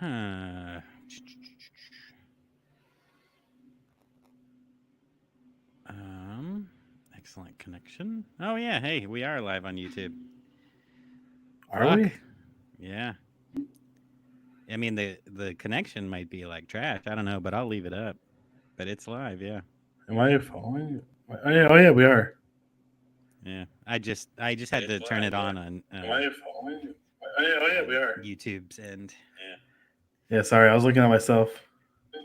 Huh. Um, excellent connection. Oh yeah, hey, we are live on YouTube. Are Fuck. we? Yeah. I mean the connection might be like trash. I don't know, but I'll leave it up. But it's live, yeah. Am I following? Oh yeah, we are. Yeah. I just had to turn it on Am I following? Oh yeah, we are. YouTube's end. Yeah, sorry, I was looking at myself. Oh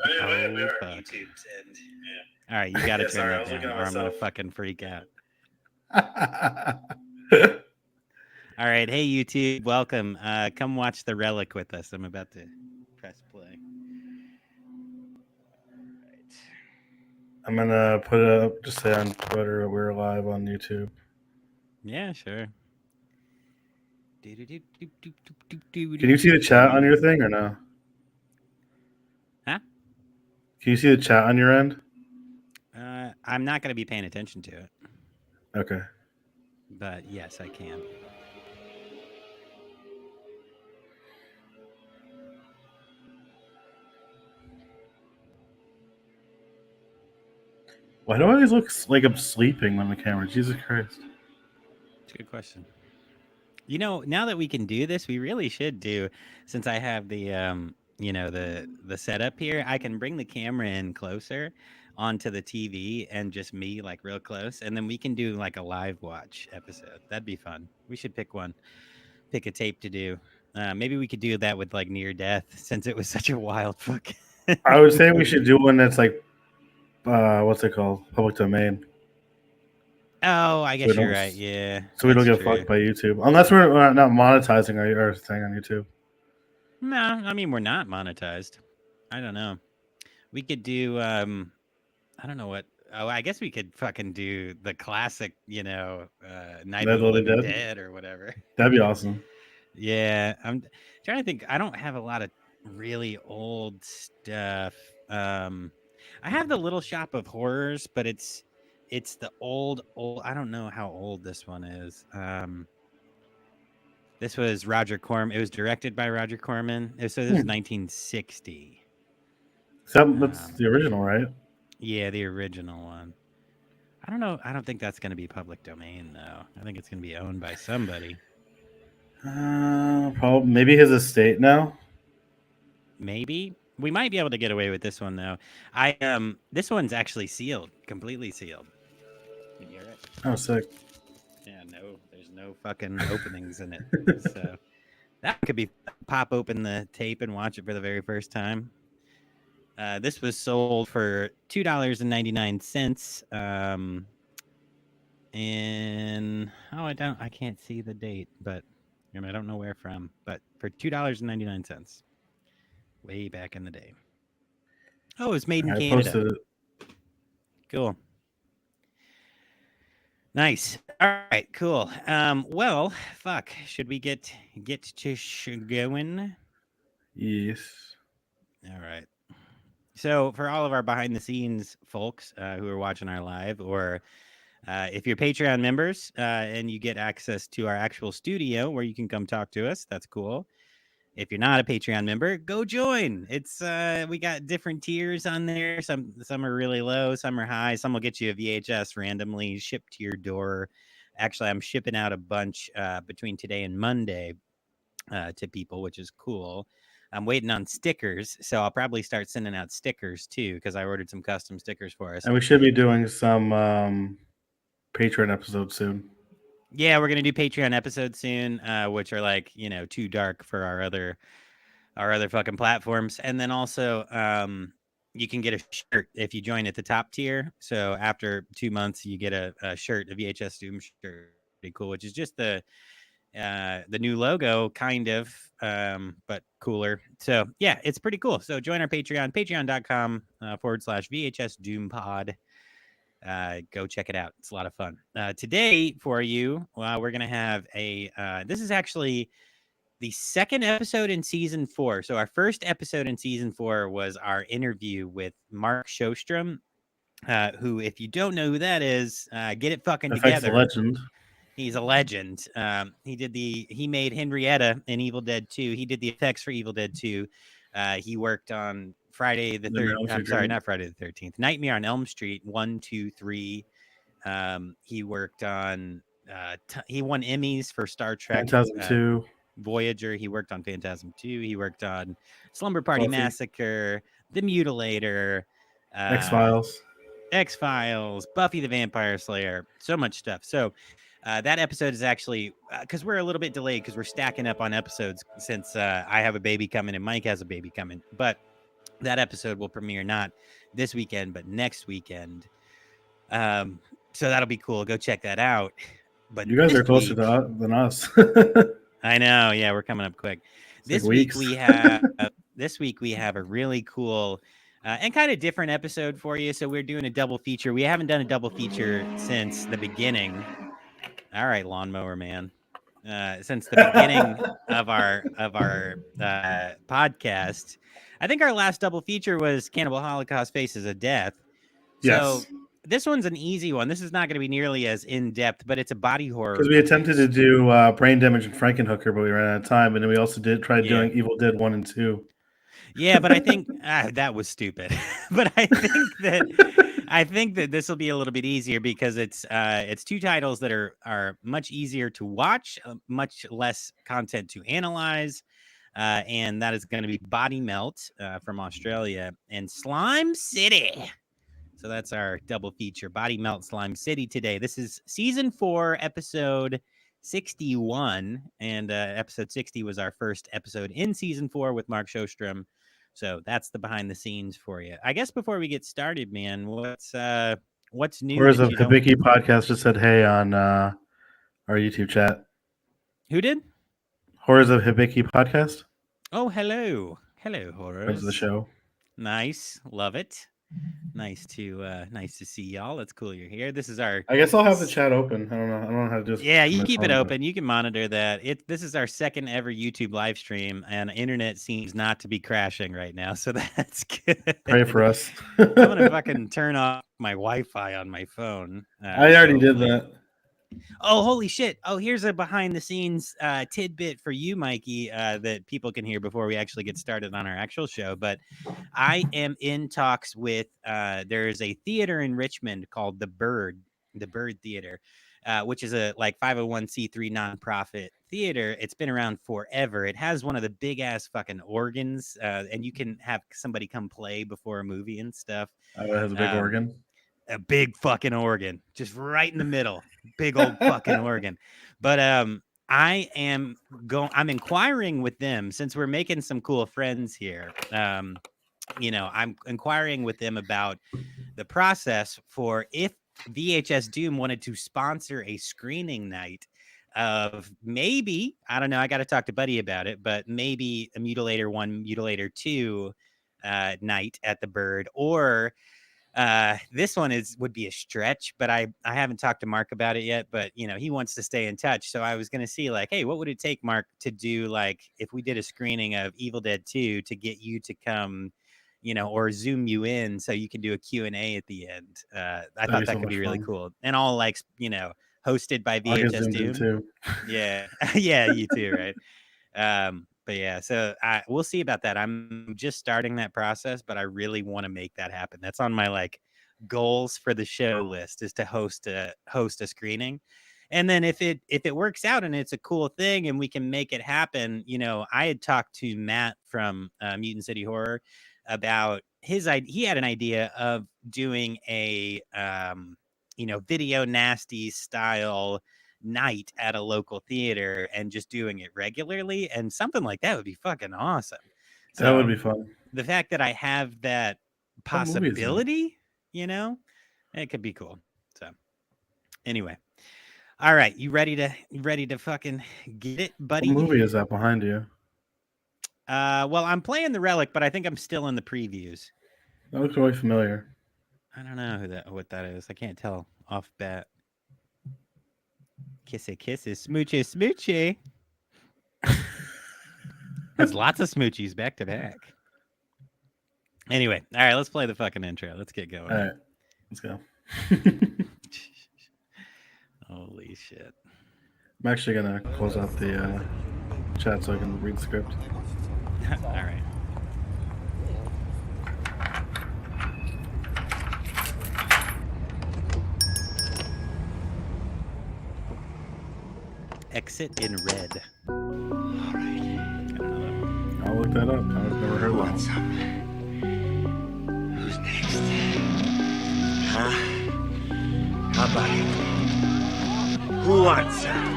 yeah, we Oh are. fuck. All right, you got to Yeah, turn sorry, I that was looking down at or I'm going myself. to fucking freak out. All right, hey YouTube, welcome. Come watch The Relic with us. I'm about to press play. Right. I'm gonna put it up. Just say on Twitter we're live on YouTube. Yeah, sure. Can you see the chat on your thing or no? Huh? Can you see the chat on your end? I'm not going to be paying attention to it, Okay. but yes, I can. Why do I always look like I'm sleeping when the camera? Jesus Christ. It's a good question. You know, now that we can do this, we really should do. Since I have the setup here, I can bring the camera in closer onto the TV and just me like real close, and then we can do like a live watch episode. That'd be fun. We should pick one, pick a tape to do. Maybe we could do that with like near death, since it was such a wild fuck I would say we should movie. do one that's like, what's it called? Public domain. Oh, I So we guess you're don't, right. Yeah, so we don't that's get true. fucked by YouTube, unless we're not monetizing our thing on YouTube. No, I mean we're not monetized. I don't know. We could do I don't know what. Oh, I guess we could fucking do the classic, Night of Dead the Living Living Dead. Dead or whatever. That'd be awesome. Yeah, I'm trying to think. I don't have a lot of really old stuff. Um, I have the Little Shop of Horrors, but it's the old. I don't know how old this one is. This was Roger Corman. It was directed by Roger Corman. So this was Hmm. 1960. That's Um, the original, right? yeah, the original one. I don't know. I don't think that's going to be public domain though. I think it's going to be owned by somebody. Probably maybe his estate now. Maybe we might be able to get away with this one though. This one's actually sealed, completely sealed. Can you hear it? Oh, sick. Yeah, no, there's no fucking openings in it. So that could be pop open the tape and watch it for the very first time. This was sold for $2.99. And I can't see the date, but I don't know where from, but for $2.99, way back in the day. Oh, it was made in I Canada. posted it. Cool, nice. All right, cool. Well, fuck. Should we get to going? Yes. All right. So, for all of our behind the scenes folks who are watching our live, or if you're Patreon members and you get access to our actual studio where you can come talk to us, that's cool. If you're not a Patreon member, go join. It's we got different tiers on there. Some are really low, some are high. Some will get you a VHS randomly shipped to your door. Actually, I'm shipping out a bunch between today and Monday to people, which is cool. I'm waiting on stickers, so I'll probably start sending out stickers too because I ordered some custom stickers for us. And we should be doing some Patreon episodes soon. Yeah, we're gonna do Patreon episodes soon, which are like too dark for our other fucking platforms. And then also, you can get a shirt if you join at the top tier. So after 2 months, you get a shirt, a VHS Doom shirt, pretty cool, which is just the new logo, kind of, but cooler. So yeah, it's pretty cool. So join our Patreon, patreon.com / VHS Doom Pod. Go check it out. It's a lot of fun. Today for you, we're gonna have a. This is actually the second episode in season 4. So our first episode in season 4 was our interview with Mark Shostrom, who, if you don't know who that is, get it fucking Affects the together. legend. He's a legend. He made Henrietta in Evil Dead 2. He did the effects for Evil Dead 2. He worked on Friday the The third. Elm I'm Street sorry, trilogy. not Friday the 13th. Nightmare on Elm Street 1, 2, 3. He worked on. He won Emmys for Star Trek. Phantasm 2, Voyager. He worked on Phantasm 2. He worked on Slumber Party Buffy, Massacre, The Mutilator, X uh, Files. X Files, Buffy the Vampire Slayer, so much stuff. So that episode is actually because we're a little bit delayed because we're stacking up on episodes since I have a baby coming and Mike has a baby coming. But that episode will premiere not this weekend, but next weekend. Um, so that'll be cool. Go check that out. But You guys this are closer week, to than us. It's I know, yeah, we're coming up quick. like This week weeks. we have a really cool and kind of different episode for you. So we're doing a double feature. We haven't done a double feature since the beginning. All right, lawnmower man. Since the beginning of our podcast, I think our last double feature was Cannibal Holocaust Faces of Death. So Yes, this one's an easy one. This is not going to be nearly as in depth, but it's a body horror because we attempted to movie. do Brain Damage and Frankenhooker, but we ran out of time, and then we also did try Yeah. doing Evil Dead 1 and 2. Yeah, but I think that was stupid. But I think that this will be a little bit easier because it's two titles that are much easier to watch, much less content to analyze, and that is going to be Body Melt from Australia and Slime City. So that's our double feature, Body Melt Slime City today. This is season 4, episode 61, and episode 60 was our first episode in season 4 with Mark Shostrom. So that's the behind the scenes for you. I guess before we get started, man, what's new Horrors that of you don't? Hibiki podcast just said hey on our YouTube chat. Who did? Horrors of Hibiki podcast. Oh, hello, Friends of the horrors. show. Nice, love it. Nice to see y'all. That's cool you're here. This is our I guess I'll have the chat open. I don't know. I don't know how to do this. Yeah, from you my keep it phone, but open. You can monitor that. This is our second ever YouTube live stream, and internet seems not to be crashing right now, so that's pray for good. us. I'm gonna fucking turn off my Wi-Fi on my phone. I So already did hopefully. that. Oh, holy shit! Oh, here's a behind the scenes tidbit for you, Mikey, that people can hear before we actually get started on our actual show. But I am in talks with. There is a theater in Richmond called the Bird Theater, which is a like 501c3 nonprofit theater. It's been around forever. It has one of the big ass fucking organs, and you can have somebody come play before a movie and stuff. It has a big Um, organ. a big fucking organ, just right in the middle, big old fucking organ. But I'm inquiring with them since we're making some cool friends here. I'm inquiring with them about the process for if VHS Doom wanted to sponsor a screening night of maybe, I don't know, I got to talk to Buddy about it, but maybe a Mutilator 1, Mutilator 2 night at the Bird, or this one would be a stretch, but I haven't talked to Mark about it yet, but he wants to stay in touch. So I was going to see like, hey, what would it take, Mark, to do like if we did a screening of Evil Dead 2 to get you to come, or zoom you in so you can do a Q&A at the end. I That'd thought be that so could be much really fun. cool. And all like, hosted by I'll get VHS zoomed in Doom. too. Yeah. Yeah, you too, right? But yeah, so we'll see about that. I'm just starting that process, but I really want to make that happen. That's on my like goals for the show list is to host a screening. And then if it works out and it's a cool thing and we can make it happen, I had talked to Matt from Mutant City Horror about he had an idea of doing a video nasty style night at a local theater and just doing it regularly, and something like that would be fucking awesome. That would So be fun. the fact that I have that What movie is that? possibility, it could be cool. So anyway, all right, you ready to fucking get it, What buddy? movie is that behind you? Well, I'm playing the Relic, but I think I'm still in the previews. That looks really familiar. I don't know what that is. I can't tell off bat. Kissy kissy, smoochy smoochy. There's lots of smoochies back to back. Anyway, all right, let's play the fucking intro. Let's get going. All right, let's go. Holy shit. I'm actually gonna close out the chat so I can read the script. All right. Exit in red. All right. I don't know that one. I'll look that up. I've never heard Who that wants one. some? Who's next? Huh? How about it? Who wants some?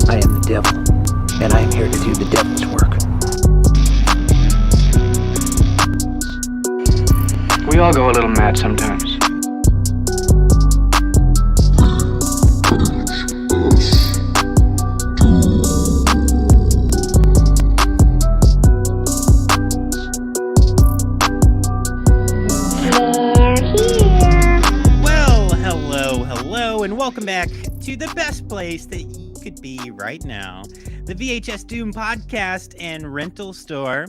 I am the devil, and I am here to do the devil's work. We all go a little mad sometimes. Well, hello, and welcome back to the best place that you could be right now, the VHS Doom podcast and rental store.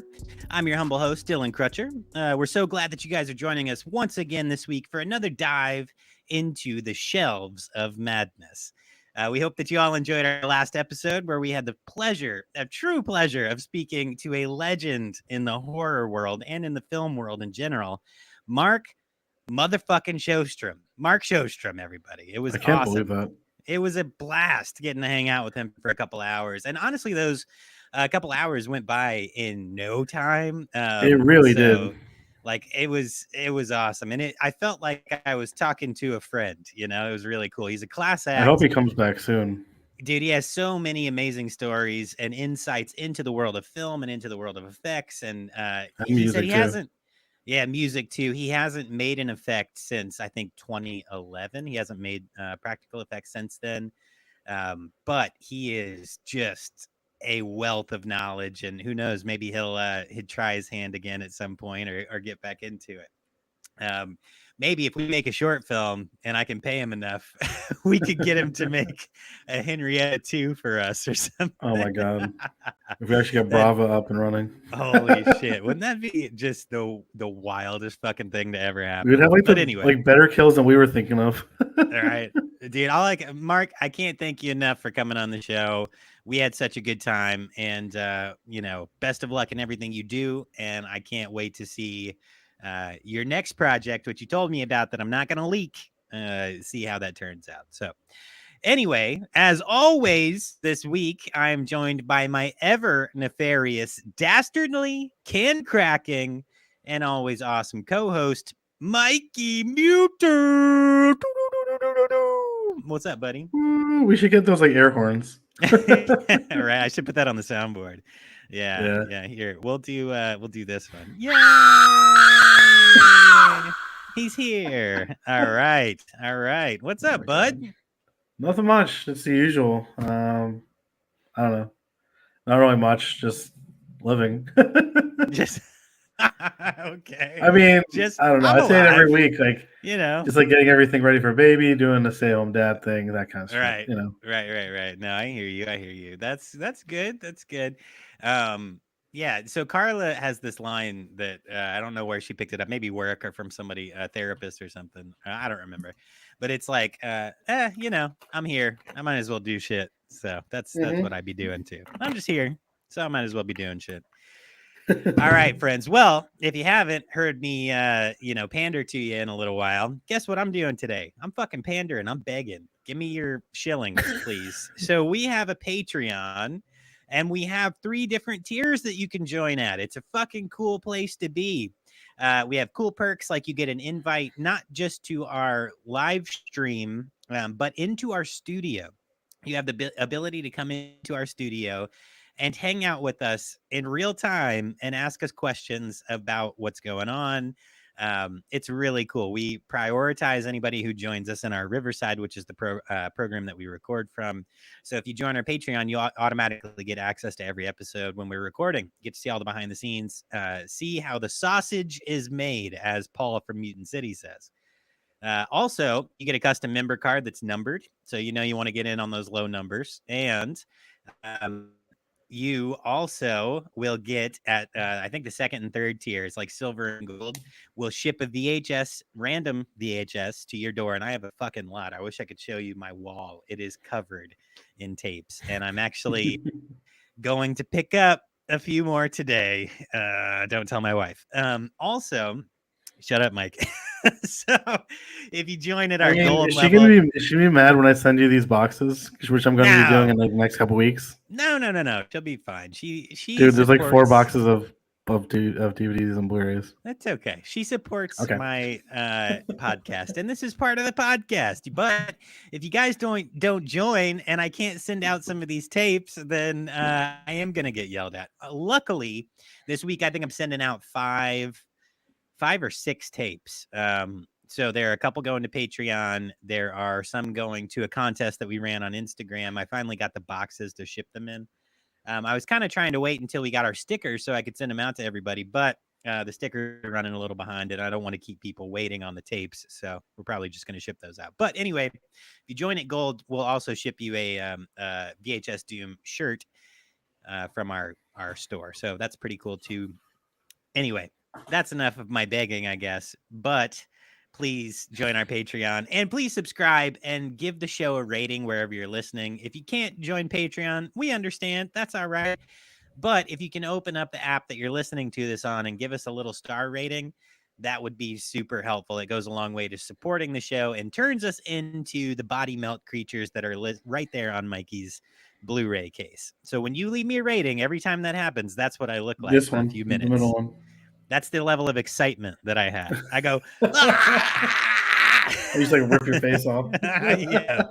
I'm your humble host, Dylan Crutcher. We're so glad that you guys are joining us once again this week for another dive into the shelves of madness. We hope that you all enjoyed our last episode where we had the pleasure, a true pleasure, of speaking to a legend in the horror world and in the film world in general, Mark motherfucking Showstrom. Mark Showstrom, everybody. It was I can't believe awesome. that. It was a blast getting to hang out with him for a couple hours. And honestly, those couple hours went by in no time. It really did. Like it was awesome. And I felt like I was talking to a friend, you know, it was really cool. He's a class I hope act. he comes back soon. Dude, he has so many amazing stories and insights into the world of film and into the world of effects. And And he said music he too. hasn't, yeah, music too. He hasn't made an effect since I think 2011. He hasn't made practical effects since then. But he is just a wealth of knowledge, and who knows, maybe he'd try his hand again at some point or get back into it. Maybe if we make a short film and I can pay him enough, we could get him to make a Henrietta 2 for us or something. Oh my god! If we actually get That- Brava up and running, Holy shit. Wouldn't that be just the wildest fucking thing to ever happen? we would have like But the anyway. like better kills than we were thinking of. All right. Dude, Mark, I can't thank you enough for coming on the show. We had such a good time, and you know, best of luck in everything you do, and I can't wait to see your next project, which you told me about that I'm not going to leak. See how that turns out. So, anyway, as always, this week I'm joined by my ever nefarious, dastardly, can cracking, and always awesome co-host, Mikey Muter. What's up, buddy? We should get those like air horns. Right, I should put that on the soundboard. Yeah. Here, we'll do this one. Yay! He's here. All right. What's up, bud? Nothing much. It's the usual. I don't know. Not really much. Just living. Just okay. I mean, Just I don't know. I'm I say it every alive, week. Like, you know. just like getting everything ready for baby, doing the stay-home dad thing, that kind of shit. Right. You know. Right. No, I hear you. That's good. That's good. Yeah. So Carla has this line that I don't know where she picked it up. Maybe work or from somebody, a therapist or something. I don't remember. But it's like, you know, I'm here. I might as well do shit. So that's what I'd be doing too. I'm just here, so I might as well be doing shit. All right, friends. Well, if you haven't heard me, you know, pander to you in a little while, guess what I'm doing today? I'm fucking pandering. I'm begging. Give me your shillings, please. So we have a Patreon, and we have 3 different tiers that you can join at. It's a fucking cool place to be. We have cool perks like you get an invite not just to our live stream, but into our studio. You have the ability to come into our studio and hang out with us in real time and ask us questions about what's going on. It's really cool. We prioritize anybody who joins us in our Riverside, which is the program that we record from. So if you join our Patreon, you automatically get access to every episode when we're recording. You get to see all the behind the scenes, see how the sausage is made, as Paul from Mutant City says. Also, you get a custom member card that's numbered, so you know you want to get in on those low numbers. And you also will get at I think the second and third tiers, like silver and gold, will ship a VHS, random VHS, to your door. And I have a fucking lot. I wish I could show you my wall. It is covered in tapes, and I'm actually going to pick up a few more today. Don't tell my wife. Also, shut up, Mike. So, if you join at our gold level, is she gonna be mad when I send you these boxes, which I'm going to be doing in like the next couple weeks? No. She'll be fine. She Dude, there's like 4 supports- boxes of DVDs and Blu-rays. That's okay. She supports Okay. my podcast, and this is part of the podcast. But if you guys don't join, and I can't send out some of these tapes, then I am gonna get yelled at. Luckily, this week I think I'm sending out five or six tapes. So there are a couple going to Patreon. There are some going to a contest that we ran on Instagram. I finally got the boxes to ship them in. I was kind of trying to wait until we got our stickers so I could send them out to everybody, but the stickers are running a little behind, and I don't want to keep people waiting on the tapes, so we're probably just going to ship those out. But anyway, if you join at Gold, we'll also ship you a VHS Doom shirt from our store, so that's pretty cool too. Anyway, that's enough of my begging, I guess, but please join our Patreon, and please subscribe and give the show a rating wherever you're listening. If you can't join Patreon, we understand. That's all right. But if you can open up the app that you're listening to this on and give us a little star rating, that would be super helpful. It goes a long way to supporting the show and turns us into the body melt creatures that are right there on Mikey's Blu-ray case. So when you leave me a rating, every time that happens, that's what I look like This for one, a few the minutes. middle one. That's the level of excitement that I have. I go, You just like rip your face off. yeah.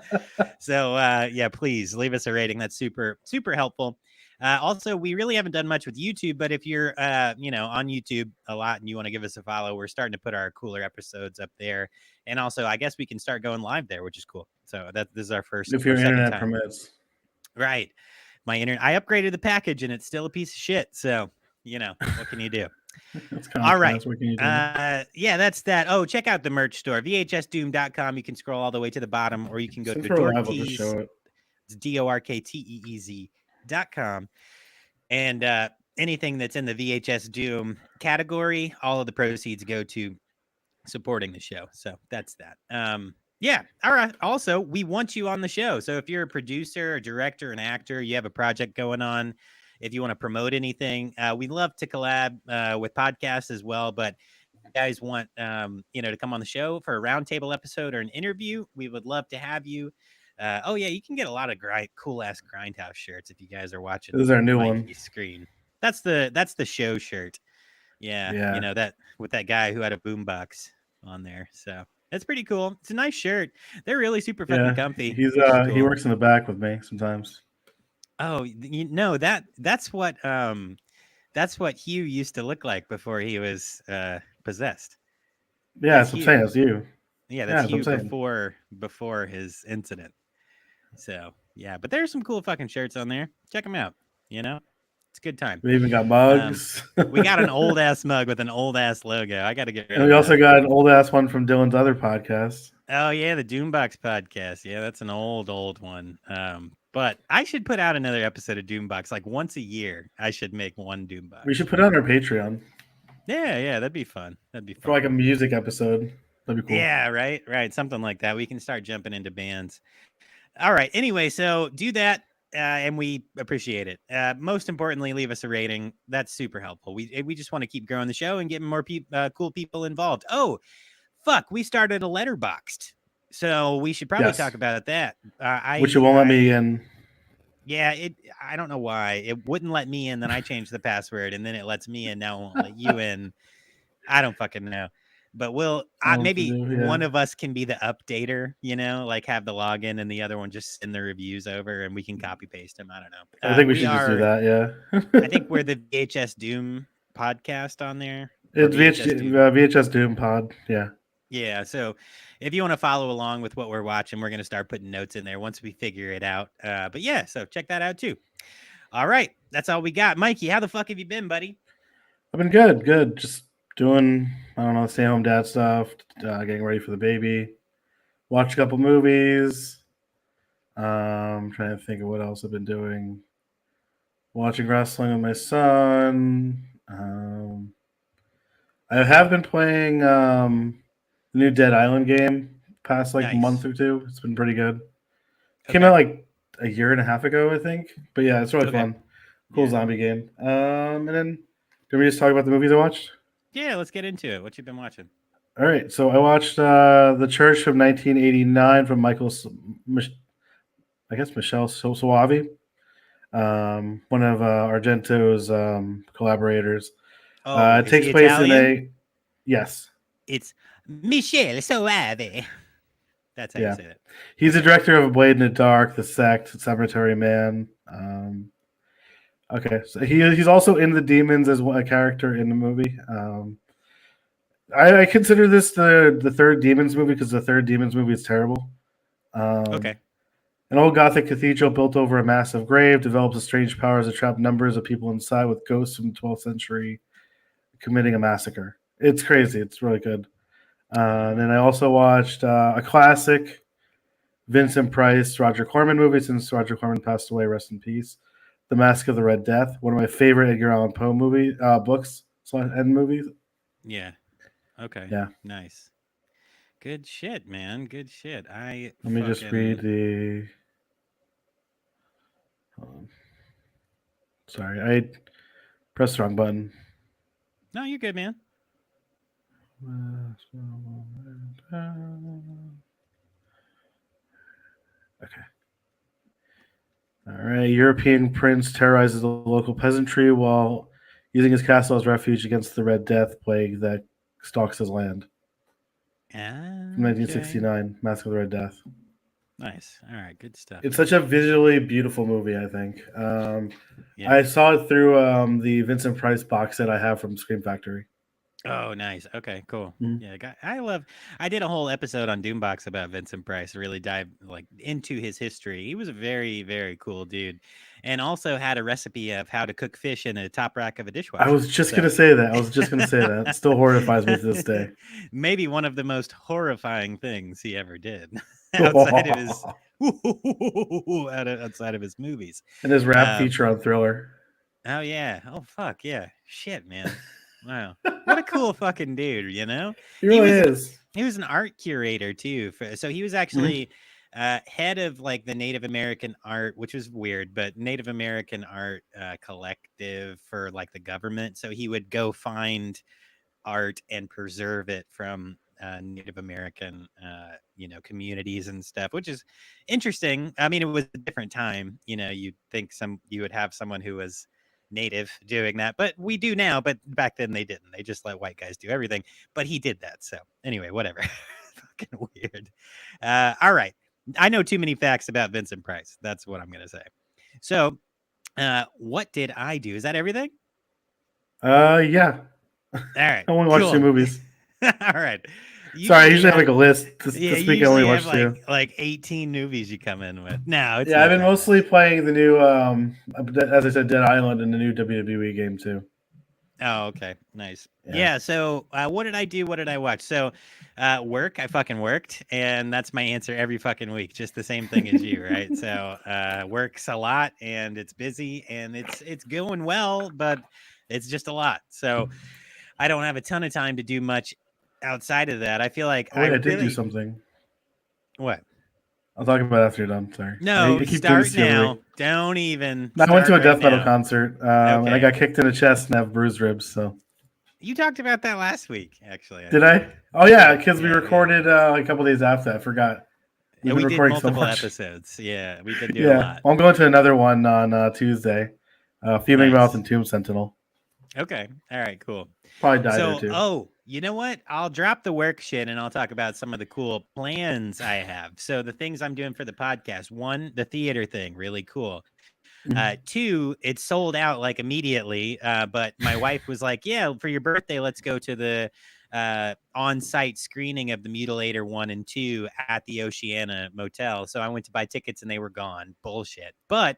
So yeah, please leave us a rating. That's super, super helpful. Also, we really haven't done much with YouTube, but if you're on YouTube a lot and you want to give us a follow, we're starting to put our cooler episodes up there. And also, I guess we can start going live there, which is cool. So this is our first, if your second internet time. permits. Right. My internet. I upgraded the package and it's still a piece of shit. So what can you do? All right. What can you do? Yeah, that's that. Oh, check out the merch store, vhsdoom.com. You can scroll all the way to the bottom, or you can go to Dorktees. It's DORKTEEZ.com. And anything that's in the VHS Doom category, all of the proceeds go to supporting the show. So that's that. Yeah. All right. Also, we want you on the show. So if you're a producer, a director, an actor, you have a project going on, if you want to promote anything, we love to collab with podcasts as well. But if you guys want, to come on the show for a roundtable episode or an interview, we would love to have you. Oh yeah, you can get a lot of cool ass Grindhouse shirts if you guys are watching. This is our new Mikey's one. Screen. That's the show shirt. Yeah. That with that guy who had a boombox on there. So that's pretty cool. It's a nice shirt. They're really super fucking comfy. He's cool. He works in the back with me sometimes. Oh, that's what Hugh used to look like before he was possessed. Yeah, that's what I'm saying. That's you. Yeah, that's Hugh before his incident. So yeah, but there's some cool fucking shirts on there. Check them out. It's a good time. We even got mugs. We got an old ass mug with an old ass logo. I got to get rid of And we also that. got an old ass one from Dylan's other podcast. Oh yeah, the Doombox podcast. Yeah, that's an old one. But I should put out another episode of Doombox like once a year. I should make one Doombox. We should put it on our Patreon. Yeah, that'd be fun. For like a music episode. That'd be cool. Yeah, right. Something like that. We can start jumping into bands. All right. Anyway, so do that. And we appreciate it. Most importantly, leave us a rating. That's super helpful. We just want to keep growing the show and getting more cool people involved. Oh, fuck. We started a Letterboxd. So we should probably talk about that. Which it won't let me in. Yeah, I don't know why. It wouldn't let me in, then I changed the password, and then it lets me in. Now it won't let you in. I don't fucking know. But maybe one of us can be the updater, like have the login and the other one just send the reviews over and we can copy paste them. I don't know. I think we should just do that, yeah. I think we're the VHS Doom podcast on there. It's VHS Doom pod, yeah. Yeah, so if you want to follow along with what we're watching, we're going to start putting notes in there once we figure it out. But yeah, so check that out too. All right, that's all we got. Mikey, how the fuck have you been, buddy? I've been good. Just doing, stay-home dad stuff, getting ready for the baby. Watch a couple movies. I'm trying to think of what else I've been doing. Watching wrestling with my son. I have been playing the new Dead Island game past like month Nice. or two. It's been pretty good. Came Okay. out like a year and a half ago, I think. But yeah, it's really Okay. fun. Cool Yeah. zombie game. And then did we just talk about the movies I watched? Yeah, let's get into it. What you been watching? All right, so I watched The Church from 1989 from I guess Michelle Soavi, one of Argento's collaborators. Oh, It is takes he place in Italian? a yes, It's Michele Soave. That's how you yeah. say that. He's a Okay. director of A Blade in the Dark, The Sect, Cemetery Man. Okay, so he's also in The Demons as a character in the movie. I consider this the third Demons movie because the third Demons movie is terrible. Um, Okay. An old Gothic cathedral built over a massive grave develops a strange powers to trap numbers of people inside with ghosts from the 12th century committing a massacre. It's crazy. It's really good. And then I also watched a classic Vincent Price, Roger Corman movie since Roger Corman passed away. Rest in peace. The Mask of the Red Death, one of my favorite Edgar Allan Poe books and movies. Yeah. Okay. Yeah. Nice. Good shit, man. Good shit. I Let me just read fucking the. Hold on. Sorry, I pressed the wrong button. No, you're good, man. Okay. All right. European prince terrorizes the local peasantry while using his castle as refuge against the Red Death plague that stalks his land. From Okay. 1969, Mask of the Red Death. Nice. All right. Good stuff. It's such a visually beautiful movie, I think. Yeah. I saw it through the Vincent Price box set I have from Scream Factory. Oh, nice. Okay, cool. Mhm. Yeah, I did a whole episode on Doombox about Vincent Price, really dive like into his history. He was a very, very cool dude. And also had a recipe of how to cook fish in a top rack of a I dishwasher. was just going to say that. It still horrifies me to this day. Maybe one of the most horrifying things he ever did outside of his outside of his movies. And his rap Um, feature on Thriller. Oh yeah. Oh fuck yeah. Shit, man. Wow. What a cool fucking dude, you know? He He really was an is. he was an art curator too. So he was Mhm. actually head of like the Native American art, which was weird, but Native American art collective for like the government. So he would go find art and preserve it from Native American, communities and stuff, which is interesting. I mean, it was a different time. You know, you'd think you would have someone who was native doing that, but we do now. But back then they didn't. They just let white guys do everything. But he did that. So anyway, whatever. Fucking weird. All right, I know too many facts about Vincent Price. That's what I'm gonna say. So, what did I do? Is that everything? Yeah. All right, I only watched two cool. movies. All right. Sorry, I Usually you usually have have like a list. yeah, This you week I only usually have watched two. like 18 movies you come in with. No, it's Yeah, I've not been that mostly much. playing the new, as I said, Dead Island and the new WWE game too. Oh, okay. Nice. Yeah. Yeah, so what did I do? What did I watch? So work, I fucking worked, and that's my answer every fucking week. Just the same thing as you, right? So works a lot and it's busy and it's going well, but it's just a lot. So I don't have a ton of time to do much outside of that. I feel like Oh I wait, I did do really something. what? I'll talk about it after you're done. Sorry, No, I keep doing start this the other week. now. Don't even I went to start a right death metal now. concert, and I Okay. got kicked in the chest and have bruised ribs. So You talked about that last week, actually. I did think. I? Oh yeah, Yeah, because we yeah, yeah. recorded a couple days after. I forgot. We've And been we did recording so multiple much. episodes. Yeah, we've been doing a Yeah, lot. well, I'm going to another one on Tuesday. Fuming Mouth Nice. and Tomb Sentinel. Okay. All right, cool. Probably die there So, too. oh, you know what? I'll drop the work shit and I'll talk about some of the cool plans I have. So, the things I'm doing for the podcast: one, the theater thing, really cool. Mhm. Two, it sold out like immediately. But my wife was like, "Yeah, for your birthday, let's go to the on-site screening of the Mutilator 1 and 2 at the Oceana Motel." So I went to buy tickets and they were gone. Bullshit. But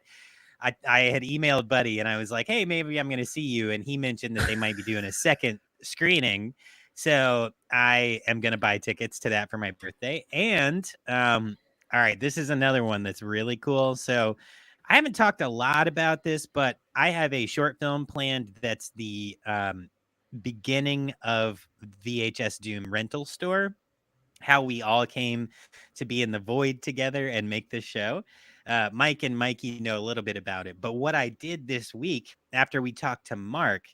I had emailed Buddy and I was like, "Hey, maybe I'm going to see you." And he mentioned that they might be doing a second screening. So I am going to buy tickets to that for my birthday. And all right, this is another one that's really cool. So I haven't talked a lot about this, but I have a short film planned that's the beginning of VHS Doom rental store. How we all came to be in the void together and make this show. Mike and Mikey know a little bit about it. But what I did this week after we talked to Mark,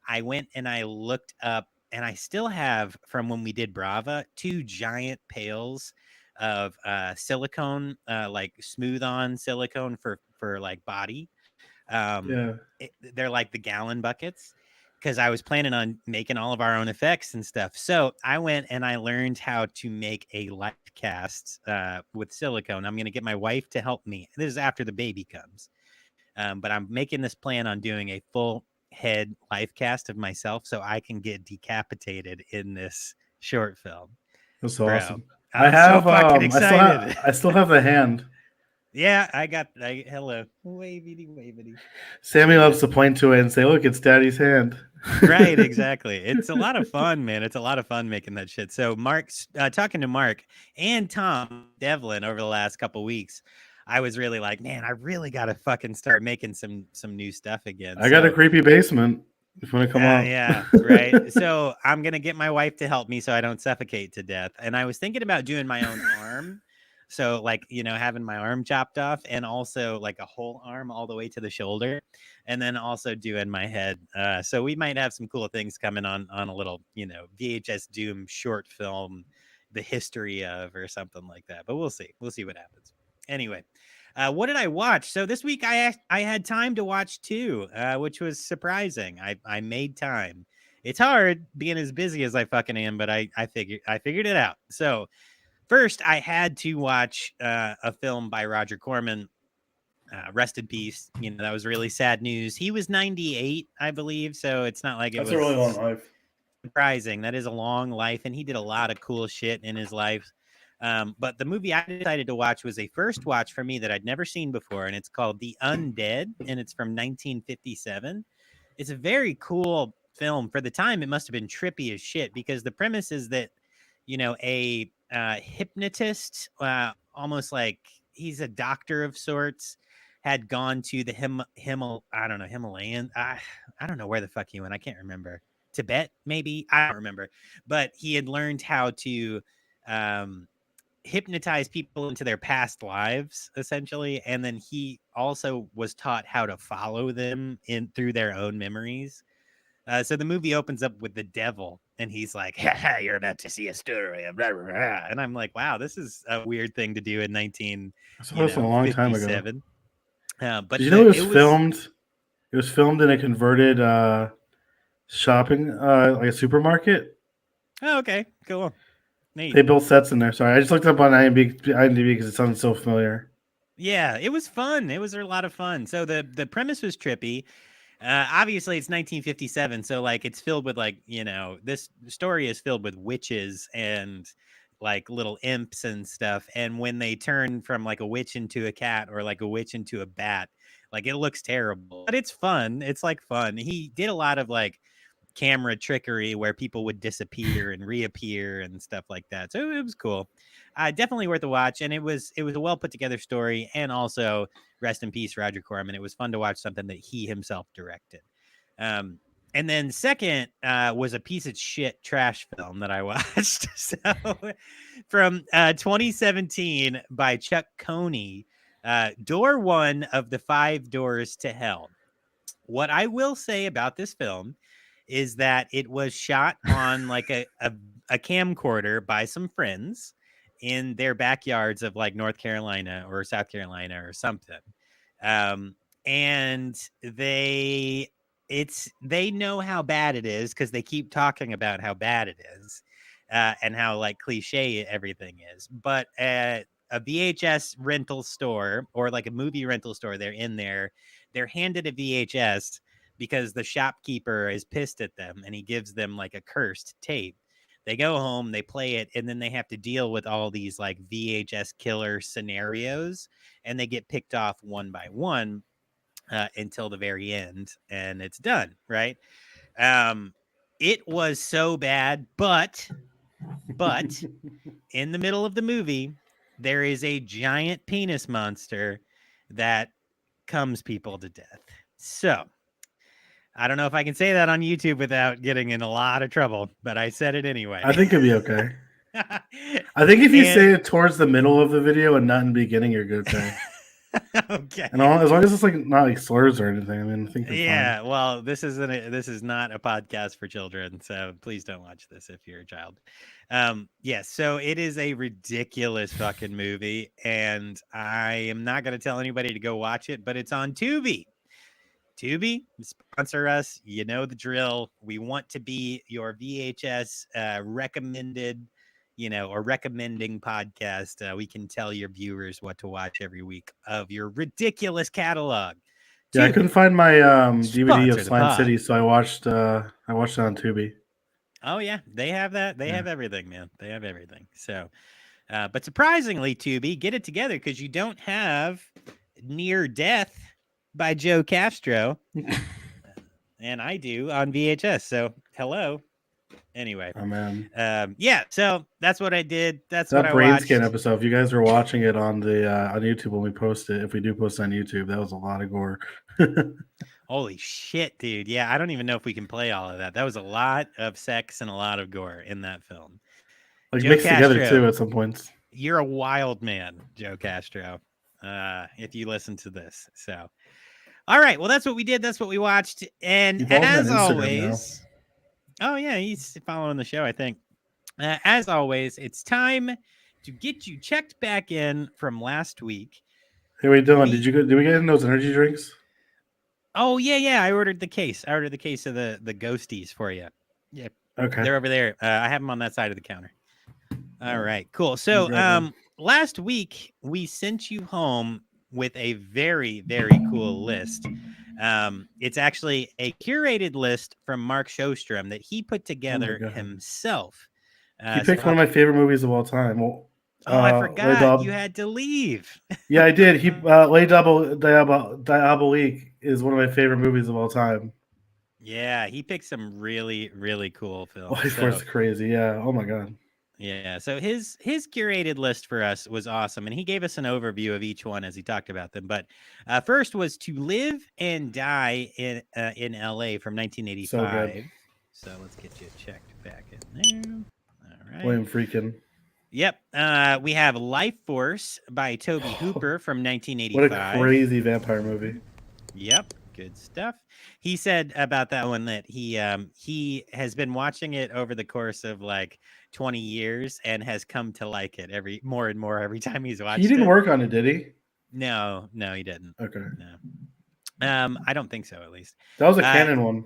I went and I looked up, and I still have from when we did Brava 2 giant pails of silicone, like smooth on silicone for like body. Yeah. They're like the gallon buckets because I was planning on making all of our own effects and stuff. So I went and I learned how to make a life cast with silicone. I'm going to get my wife to help me. This is after the baby comes. But I'm making this plan on doing a full head life cast of myself so I can get decapitated in this short film. That's so Bro, awesome. I I'm so have fucking I still have excited. I still have the hand. Yeah, hello. Wavity, wavity. Sammy Yeah. loves to point to it and say, "Look, it's Daddy's hand." Right, exactly. It's a lot of fun, man. It's a lot of fun making that shit. So Mark's talking to Mark and Tom Devlin over the last couple weeks. I was really like, man, I really got to fucking start making some new stuff again. I got a So creepy basement. If you want to come up. yeah, right. So I'm gonna get my wife to help me so I don't suffocate to death. And I was thinking about doing my own arm. So like, having my arm chopped off and also like a whole arm all the way to the shoulder, and then also doing my head. So we might have some cool things coming on a little, VHS Doom short film, the history of or something like that. But we'll see. We'll see what happens. Anyway, what did I watch? So this week I had time to watch two, which was surprising. I made time. It's hard being as busy as I fucking am, but I figured it out. So first, I had to watch a film by Roger Corman. Rest in peace. That was really sad news. He was 98, I believe, so it's not like it That's a really long was life. surprising. That is a long life, and he did a lot of cool shit in his life. But the movie I decided to watch was a first watch for me that I'd never seen before, and it's called The Undead, and it's from 1957. It's a very cool film. For the time, it must have been trippy as shit because the premise is that, a hypnotist, almost like he's a doctor of sorts, had gone to the Himalayan. I don't know where the fuck he went. I can't remember. Tibet, maybe. I don't remember. But he had learned how to hypnotize people into their past lives, essentially. And then he also was taught how to follow them in through their own memories. So the movie opens up with the devil, and he's like, "You're about to see a story." Blah, blah, blah. And I'm like, "Wow, this is a weird thing to do in I saw this a long time ago. 1957." But Did you know it was it was filmed? It was filmed in a converted shopping, like a supermarket. oh, okay, cool, neat. They built sets in there. Sorry, I just looked up on IMDb because it sounds so familiar. Yeah, it was fun. It was a lot of fun. So the premise was trippy. Obviously, it's 1957, so like it's filled with like this story is filled with witches and like little imps and stuff. And when they turn from like a witch into a cat or like a witch into a bat, like it looks terrible, but it's fun. It's like fun. He did a lot of like camera trickery where people would disappear and reappear and stuff like that. So it was cool. Definitely worth a watch. And it was a well put together story. And also, rest in peace, Roger Corman. It was fun to watch something that he himself directed. And then second was a piece of shit trash film that I watched. So from 2017 by Chuck Coney, Door One of the Five Doors to Hell. What I will say about this film is that it was shot on like a camcorder by some friends in their backyards of like North Carolina or South Carolina or something. And they know how bad it is because they keep talking about how bad it is, and how like cliche everything is. But at a VHS rental store or like a movie rental store, they're handed a VHS because the shopkeeper is pissed at them and he gives them like a cursed tape. They go home, they play it, and then they have to deal with all these like VHS killer scenarios, and they get picked off one by one until the very end, and it's done, right? It was so bad, but in the middle of the movie, there is a giant penis monster that becomes people to death. So I don't know if I can say that on YouTube without getting in a lot of trouble, but I said it anyway. I think it'd be okay. I think if you say it towards the middle of the video and not in the beginning, you're good. Okay. Okay. And as long as it's like not like slurs or anything, I mean, I think you're fine. Well, this is not a podcast for children, so please don't watch this if you're a child. So it is a ridiculous fucking movie, and I am not going to tell anybody to go watch it, but it's on Tubi. Tubi, sponsor us. You know the drill. We want to be your VHS recommended, or recommending podcast. We can tell your viewers what to watch every week of your ridiculous catalog. Yeah, I couldn't find my DVD of Sponsor the Slime pod. City, so I watched it on Tubi. Oh yeah, they have that. They have everything, man. They have everything. So, but surprisingly, Tubi, get it together because you don't have Near Death by Joe Castro, and I do on VHS. So, hello. Anyway, Oh man, so that's what I did. That's that what I brain watched. scan episode. If you guys were watching it on the on YouTube when we post it, if we do post it on YouTube, that was a lot of gore. Holy shit, dude! Yeah, I don't even know if we can play all of that. That was a lot of sex and a lot of gore in that film. Like Joe mixed together Castro, too at some points. You're a wild man, Joe Castro. If you listen to this, so all right. Well, that's what we did. That's what we watched, and as always. Oh, yeah, he's following the show, I think. As always, it's time to get you checked back in from last week. Hey, wait, Dylan, did we get in those energy drinks? Oh, yeah. I ordered the case. I ordered the case of the ghosties for you. Yeah. Okay. They're over there. I have them on that side of the counter. All right, cool. So last week, we sent you home with a very, very cool list. It's actually a curated list from Mark Sjostrom that he put together himself. He picked one of my favorite movies of all time. Well, I forgot you had to leave. Yeah, I did. He Les Diaboliques is one of my favorite movies of all time. Yeah, he picked some really, really cool films. Life Force crazy. Yeah. Oh my god. Yeah, so his curated list for us was awesome, and he gave us an overview of each one as he talked about them. But first was To Live and Die in L.A. from 1985. So let's get you checked back in there. All right. William Friedkin. Yep. We have Life Force by Tobe Hooper from 1985. What a crazy vampire movie. Yep. Good stuff. He said about that one that he has been watching it over the course of like 20 years and has come to like it more and more every time he's watched it. He didn't work on it, did he? No, he didn't. Okay. No. I don't think so, at least. That was a canon one.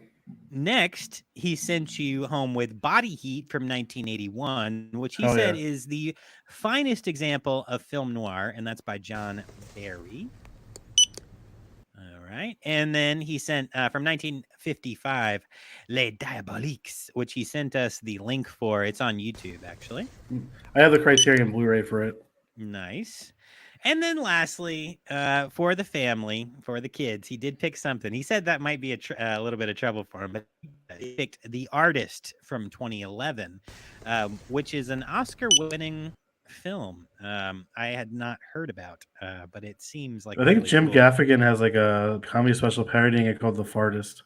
Next, he sent you home with Body Heat from 1981, which he said is the finest example of film noir, and that's by John Barry. All right. And then he sent from 1955, Les Diaboliques, which he sent us the link for. It's on YouTube, actually. I have the Criterion Blu-ray for it. Nice. And then lastly, for the family, for the kids, he did pick something. He said that might be a little bit of trouble for him, but he picked The Artist from 2011, which is an Oscar-winning film I had not heard about, but it seems like I think really Jim cool. Gaffigan has like a comedy special parodying it called The Fartist.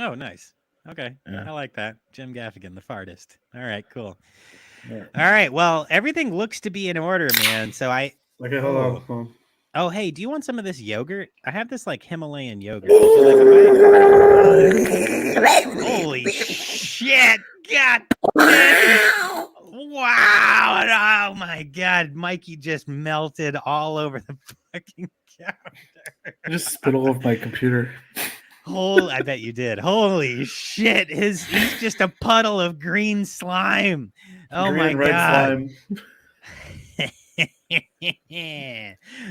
Oh, nice. Okay. Yeah. I like that. Jim Gaffigan, The Fartist. All right, cool. Yeah. All right. Well, everything looks to be in order, man. So Okay, hold on. Oh, hey, do you want some of this yogurt? I have this like Himalayan yogurt. Would you like a bite? Holy shit! God damn. Wow! Oh my god, Mikey just melted all over the fucking counter. I just spit all over my computer. I bet you did. Holy shit! He's just a puddle of green slime. Oh green my god! Slime.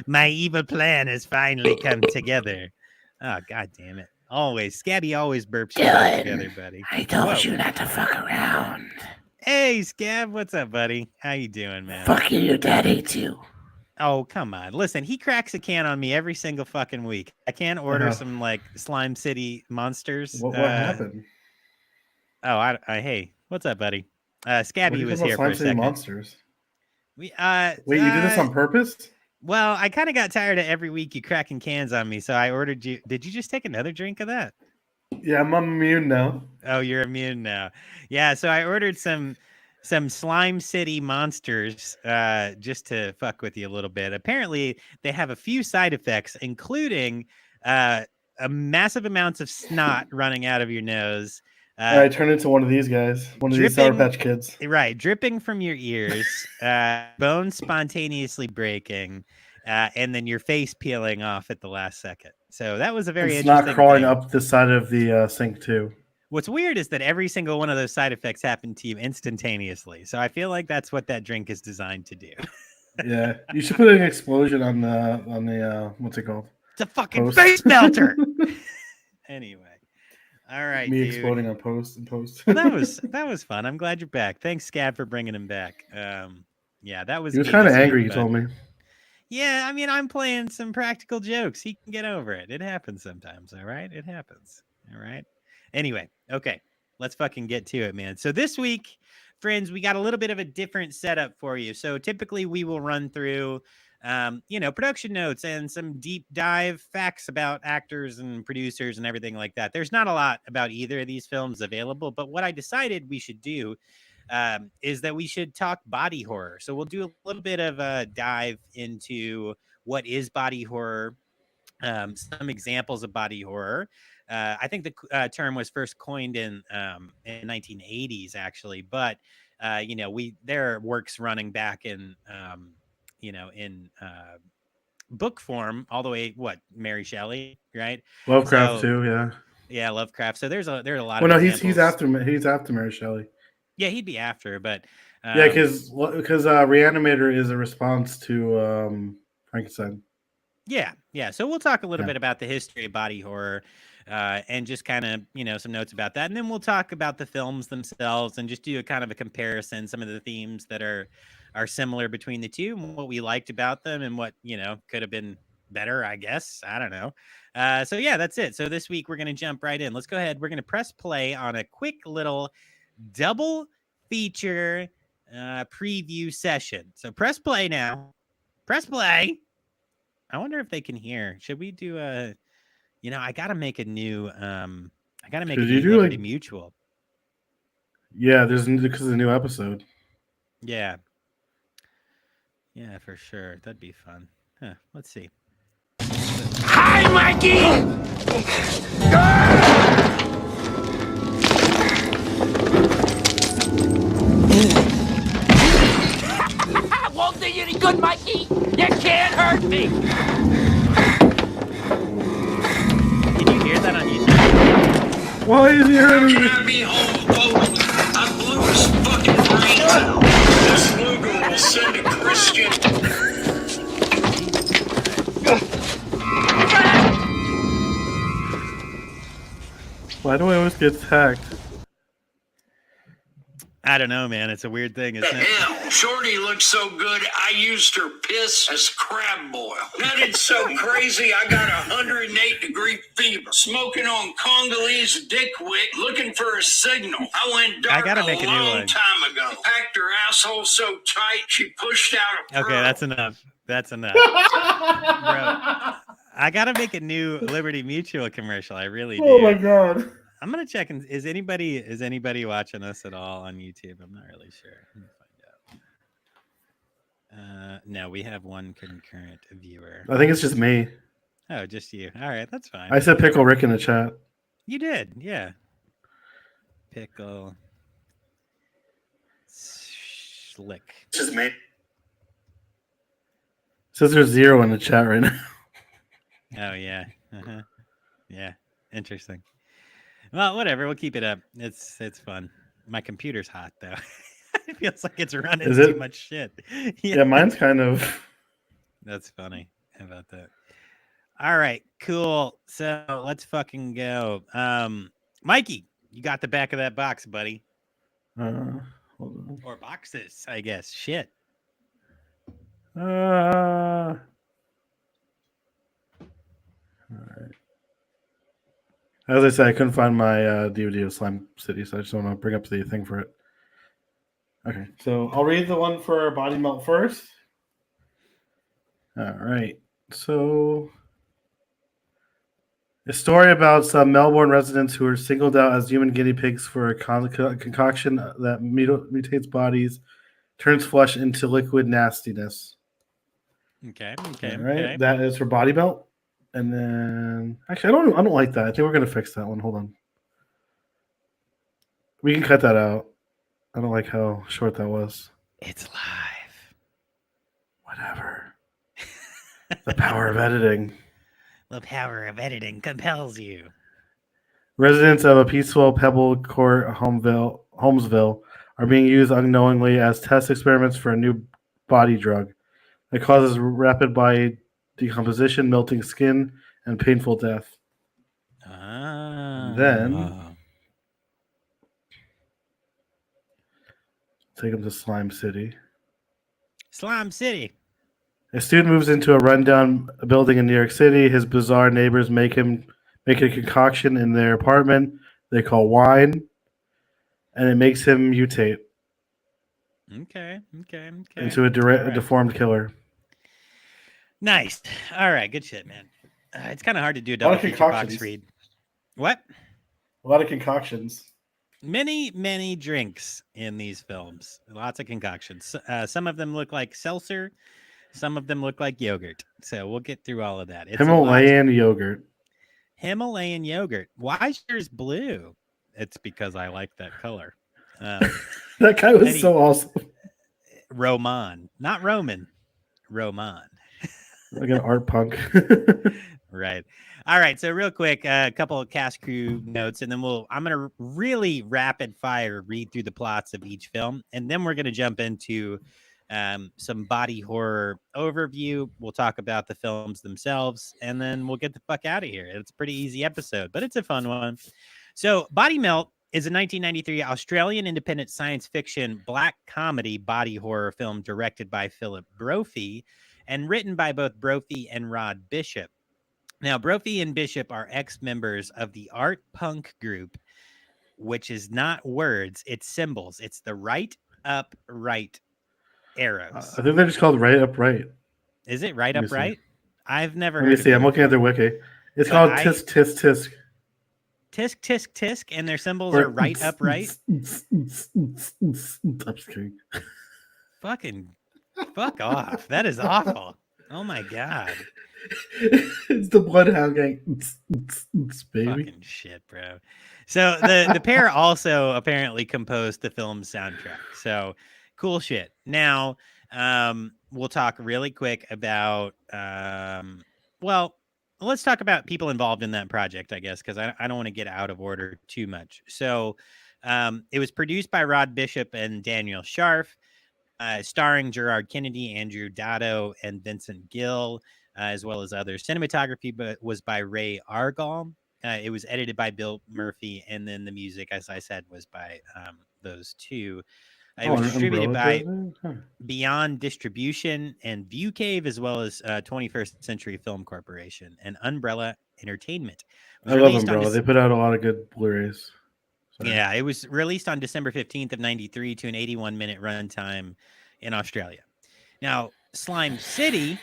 My evil plan has finally come together. Oh, god damn it. Always. Scabby always burps together, buddy. I told you not to fuck around. Hey, Scab. What's up, buddy? How you doing, man? Fuck you, your dad hates you. Oh, come on. Listen, he cracks a can on me every single fucking week. I can't order some, like, Slime City monsters. What happened? Oh, hey. What's up, buddy? Scabby was here for a Slime City second. monsters? Wait, you did this on purpose? Well, I kind of got tired of every week you cracking cans on me, so I ordered you. Did you just take another drink of that? Yeah, I'm immune now. Oh, you're immune now. Yeah, so I ordered some Slime City monsters just to fuck with you a little bit. Apparently, they have a few side effects, including a massive amounts of snot running out of your nose, I turned into one of these guys, one of these Sour dripping Patch Kids. right, dripping from your ears, bones spontaneously breaking, and then your face peeling off at the last second. So that was a very It's not interesting crawling thing. up the side of the sink too. What's weird is that every single one of those side effects happened to you instantaneously. So I feel like that's what that drink is designed to do. Yeah, you should put an explosion on the what's it called? It's a fucking Post. face melter. Anyway. All right, Me dude. exploding on post and post. Well, that was fun. I'm glad you're back. Thanks, Scab, for bringing him back. Yeah, that was. He was me kind of this week, angry. You but- told me. Yeah, I mean, I'm playing some practical jokes. He can get over it. It happens sometimes. All right, it happens. All right. Anyway, okay, let's fucking get to it, man. So this week, friends, we got a little bit of a different setup for you. So typically, we will run through, production notes and some deep dive facts about actors and producers and everything like that. There's not a lot about either of these films available, but what I decided we should do is that we should talk body horror. So we'll do a little bit of a dive into what is body horror, some examples of body horror. I think the term was first coined in 1980s, actually, but there are works running back in in book form all the way Mary Shelley, right? Lovecraft So, too. Yeah. Yeah, Lovecraft. So there's a lot Well, of no, examples. he's after Mary Shelley. Yeah, he'd be after, but Yeah, because Reanimator is a response to Frankenstein. Yeah. So we'll talk a little bit about the history of body horror, and just kind of some notes about that, and then we'll talk about the films themselves and just do a kind of a comparison, some of the themes that are similar between the two, and what we liked about them, and what could have been better, I guess. I don't know. So yeah, that's it. So this week we're gonna jump right in. Let's go ahead. We're gonna press play on a quick little double feature preview session. So press play now. Press play. I wonder if they can hear. Should we do a I gotta make a new Liberty Mutual. Yeah, because of the new episode. Yeah. Yeah, for sure. That'd be fun. Huh, let's see. Hi, Mikey! Won't do you any good, Mikey. You can't hurt me. Can you hear that on YouTube? Why is he hurting me? Can I be home, folks? I blew his fucking brains out. This Luger will send a Christian. Why do I always get attacked? I don't know, man. It's a weird thing, isn't it? Hell, Shorty looked so good, I used her piss as crab boil. Nutted so crazy, I got 108-degree fever. Smoking on Congolese dick wick, looking for a signal. I went dark gotta make a new long one. time ago. Packed her asshole so tight, she pushed out a pearl. Okay, that's enough. That's enough. Bro, I gotta make a new Liberty Mutual commercial. I really do. Oh my god. I'm gonna check. Is anybody watching us at all on YouTube? I'm not really sure. Let me find out. No, we have one concurrent viewer. I think it's just me. Oh, just you. All right, that's fine. I said Pickle Rick in the chat. You did, yeah. Pickle Slick. It's just me. It says there's 0 in the chat right now. Oh yeah. Yeah. Interesting. Well, whatever. We'll keep it up. It's fun. My computer's hot though. It feels like it's running too much shit. Yeah, mine's kind of. That's funny. How about that? All right, cool. So let's fucking go. Mikey, you got the back of that box, buddy. Hold on. Or boxes, I guess. Shit. All right. As I said, I couldn't find my DVD of Slime City, so I just want to bring up the thing for it. Okay, so I'll read the one for Body Melt first. All right. So, a story about some Melbourne residents who were singled out as human guinea pigs for a concoction that mutates bodies, turns flesh into liquid nastiness. Okay. All right. That is for Body Melt. And then, actually, I don't like that. I think we're gonna fix that one. Hold on. We can cut that out. I don't like how short that was. It's live. Whatever. The power of editing. The power of editing compels you. Residents of a peaceful Pebble Court, Holmesville, are being used unknowingly as test experiments for a new body drug that causes rapid body decomposition, melting skin, and painful death. Ah. Then take him to Slime City. Slime City. A student moves into a rundown building in New York City. His bizarre neighbors make a concoction in their apartment they call wine, and it makes him mutate Okay. into a All right. deformed killer. Nice. All right. Good shit, man. It's kind of hard to do a lot double of feature box concoctions. read. What? A lot of concoctions. Many drinks in these films. Lots of concoctions. Some of them look like seltzer. Some of them look like yogurt. So we'll get through all of that. It's Himalayan yogurt. Himalayan yogurt. Why is yours blue? It's because I like that color. That guy was so awesome. Roman, not Roman. Roman. Like an art punk. Right. All right. So real quick, a couple of cast crew notes, and then I'm going to really rapid fire read through the plots of each film, and then we're going to jump into some body horror overview. We'll talk about the films themselves, and then we'll get the fuck out of here. It's a pretty easy episode, but it's a fun one. So Body Melt is a 1993 Australian independent science fiction black comedy body horror film directed by Philip Brophy and written by both Brophy and Rod Bishop. Now, Brophy and Bishop are ex-members of the art punk group, which is not words, it's symbols. It's the right up right arrows. I think they're just called Right Up Right. Is it right up right? I've never heard of it. I'm looking at their wiki. It's called Tisk Tisk Tisk. Tisk Tisk Tisk, and their symbols are right up right? I'm just kidding. Fuck off. That is awful. Oh my God. It's the Bloodhound Gang. Baby. Fucking shit, bro. So the pair also apparently composed the film's soundtrack. So cool shit. Now, we'll talk really quick about let's talk about people involved in that project, I guess, because I don't want to get out of order too much. So it was produced by Rod Bishop and Daniel Scharf, starring Gerard Kennedy, Andrew Dado, and Vincent Gill, as well as others. Cinematography was by Ray Argall. It was edited by Bill Murphy, and then the music, as I said, was by those two. It was distributed by Beyond Distribution and View Cave, as well as 21st Century Film Corporation and Umbrella Entertainment. I love Umbrella. They put out a lot of good Blu-rays. Yeah, it was released on December 15th of 93 to an 81-minute runtime in Australia. Now, Slime City,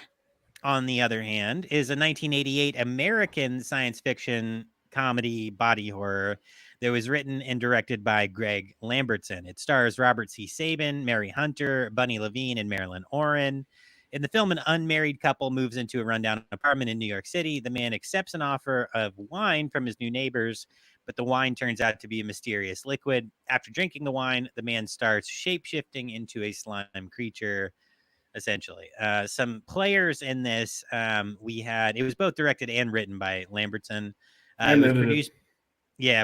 on the other hand, is a 1988 American science fiction comedy body horror that was written and directed by Greg Lambertson. It stars Robert C. Sabin, Mary Hunter, Bunny Levine, and Marilyn Oren. In the film, an unmarried couple moves into a rundown apartment in New York City. The man accepts an offer of wine from his new neighbors, but the wine turns out to be a mysterious liquid. After drinking the wine, the man starts shape-shifting into a slime creature, essentially. Some players in this, it was both directed and written by Lambertson. It was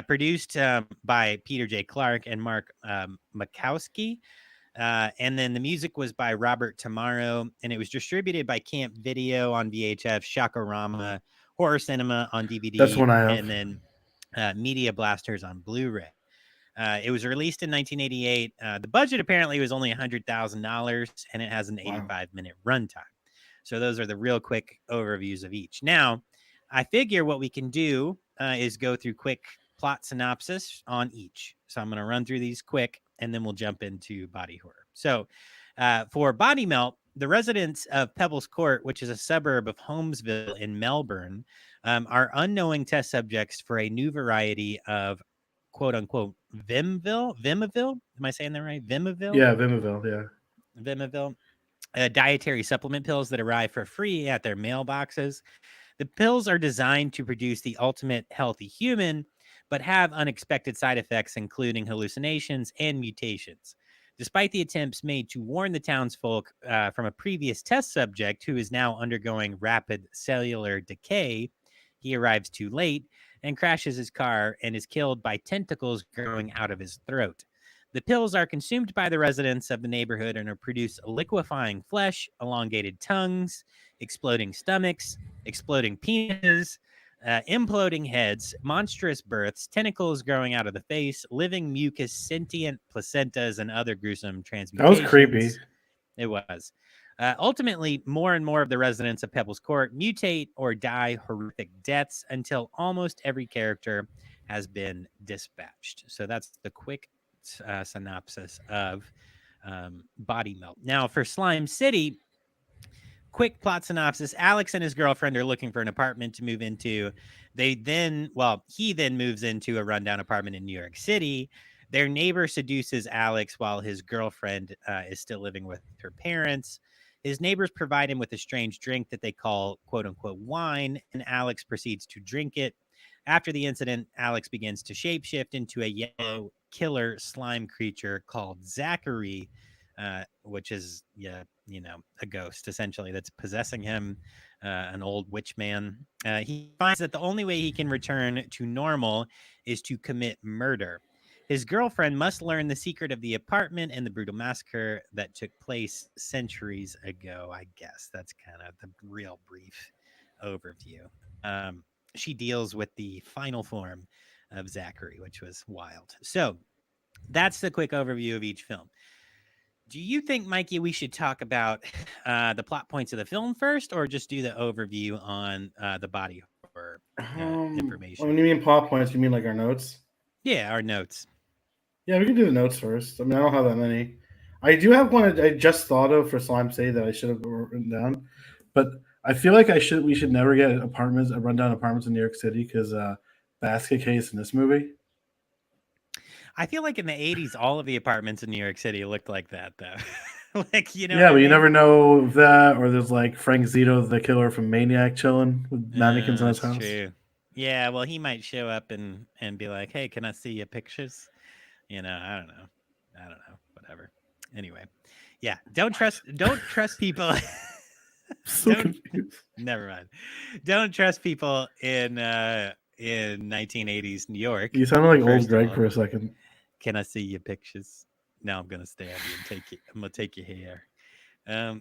produced by Peter J. Clark and Mark Makowski. And then the music was by Robert Tamaro, and it was distributed by Camp Video on VHF, Shakorama, Horror Cinema on DVD, That's one I have. and then Media Blasters on Blu-ray. It was released in 1988. The budget apparently was only $100,000, and it has an 85-minute runtime. So those are the real quick overviews of each. Now, I figure what we can do is go through quick plot synopsis on each. So I'm going to run through these quick, and then we'll jump into body horror. So for Body Melt, The residents of Pebbles Court, which is a suburb of Holmesville in Melbourne, are unknowing test subjects for a new variety of quote unquote Vimaville. Am I saying that right? Vimaville? Yeah, Vimaville. Yeah. Vimaville. Dietary supplement pills that arrive for free at their mailboxes. The pills are designed to produce the ultimate healthy human, but have unexpected side effects, including hallucinations and mutations. Despite the attempts made to warn the townsfolk from a previous test subject who is now undergoing rapid cellular decay, he arrives too late and crashes his car and is killed by tentacles growing out of his throat. The pills are consumed by the residents of the neighborhood and produce liquefying flesh, elongated tongues, exploding stomachs, exploding penises, imploding heads, monstrous births, tentacles growing out of the face, living mucus, sentient placentas, and other gruesome transmutations. That was creepy. It was. Ultimately, more and more of the residents of Pebbles Court mutate or die horrific deaths until almost every character has been dispatched. So that's the quick synopsis of Body Melt. Now, for Slime City, quick plot synopsis. Alex and his girlfriend are looking for an apartment to move into. He then moves into a rundown apartment in New York City. Their neighbor seduces Alex while his girlfriend is still living with her parents. His neighbors provide him with a strange drink that they call quote unquote wine, and Alex proceeds to drink it. After the incident, Alex begins to shapeshift into a yellow killer slime creature called Zachary, which is a ghost essentially that's possessing him, an old witch man. He finds that the only way he can return to normal is to commit murder. His girlfriend must learn the secret of the apartment and the brutal massacre that took place centuries ago. I guess that's kind of the real brief overview. She deals with the final form of Zachary, which was wild. So that's the quick overview of each film. Do you think, Mikey, we should talk about the plot points of the film first, or just do the overview on the body horror information? When you mean plot points, you mean like our notes? Yeah, our notes. Yeah, we can do the notes first. I mean, I don't have that many. I do have one I just thought of for Slime City that I should have written down, but I feel like we should never get rundown apartments in New York City because basket case in this movie. I feel like in the 80s, all of the apartments in New York City looked like that, though. Like, you know. Yeah, but you never know if that, or there's like Frank Zito, the killer from Maniac, chilling with mannequins in his house. True. Yeah, well, he might show up and be like, "Hey, can I see your pictures?" You know, I don't know. Whatever. Anyway, yeah, don't trust people. Never mind. Don't trust people in 1980s New York. You sounded like old Greg for a second. Can I see your pictures? No, I'm gonna stab you and take it. I'm gonna take your hair. Oh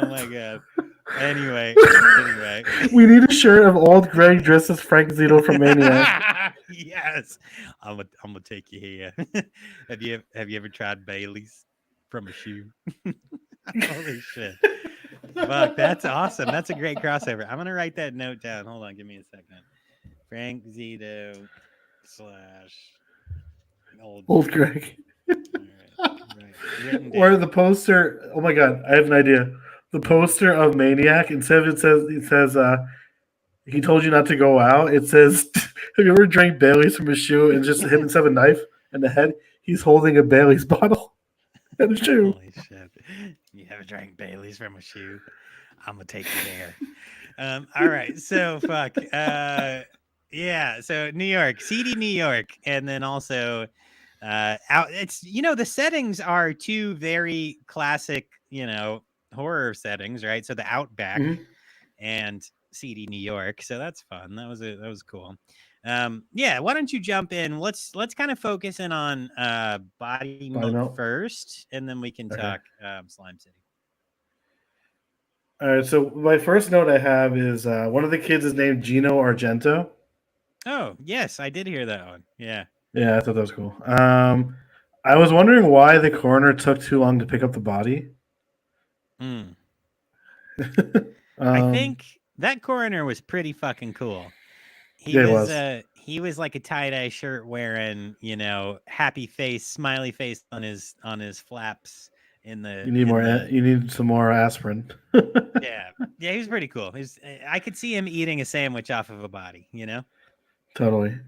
my god. Anyway. We need a shirt of old Greg dressed as Frank Zito from Maniac. Yes. I'm gonna take your hair. Have you ever tried Bailey's from a shoe? Holy shit. Fuck, that's awesome. That's a great crossover. I'm gonna write that note down. Hold on, give me a second. Frank Zito / old Greg. Right. Or the poster. Oh my god, I have an idea. The poster of Maniac, instead of it says he told you not to go out, it says, have you ever drank Bailey's from a shoe and just him instead of a knife in the head? He's holding a Bailey's bottle and a shoe. Holy shit. You ever drank Bailey's from a shoe? I'm gonna take you there. All right, so fuck. Yeah, so New York, seedy New York, and then also out. It's the settings are two very classic, horror settings, right? So the Outback and seedy New York. So that's fun. That was cool. Yeah, why don't you jump in? Let's kind of focus in on Body Melt first, and then we can talk Slime City. All right, so my first note I have is one of the kids is named Gino Argento. Oh, yes, I did hear that one. Yeah. Yeah, I thought that was cool. I was wondering why the coroner took too long to pick up the body. I think that coroner was pretty fucking cool. He he was like a tie-dye shirt wearing, happy face, smiley face on his flaps in the You need in more. the You need some more aspirin. yeah. Yeah, he was pretty cool. I could see him eating a sandwich off of a body, Totally.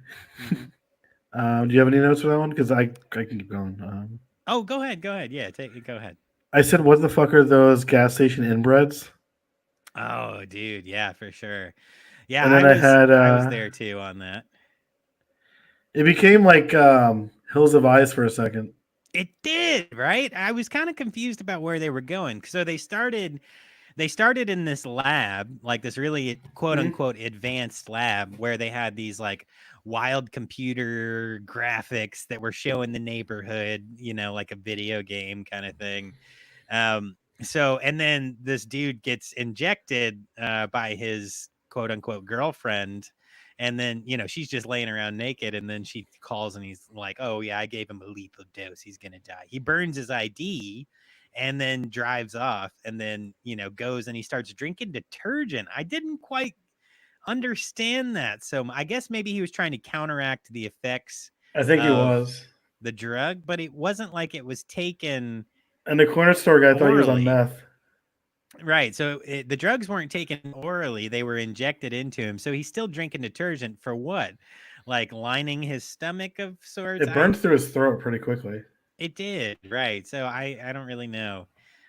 Mhm. Do you have any notes for that one? Because I can keep going. Oh, go ahead. Go ahead. Yeah, go ahead. I said, what the fuck are those gas station inbreds? Oh, dude, yeah, for sure. Yeah, And I then I was had I was there too on that. it became like Hills of Ice for a second. It did, right? I was kind of confused about where they were going. So they started in this lab, like this really quote Mhm. unquote advanced lab where they had these like wild computer graphics that were showing the neighborhood, like a video game kind of thing. And then this dude gets injected by his quote unquote girlfriend. And then, she's just laying around naked. And then she calls and he's like, oh, yeah, I gave him a lethal dose. He's going to die. He burns his ID and then drives off and then, goes and he starts drinking detergent. I didn't quite understand that. So I guess maybe he was trying to counteract the effects I think it of was. the drug, but it wasn't like it was taken And the corner store guy thought he was on orally. meth. Right. So the drugs weren't taken orally, they were injected into him. So he's still drinking detergent for what? Like lining his stomach of sorts? It burned through his throat pretty quickly. It did. Right. So I don't really know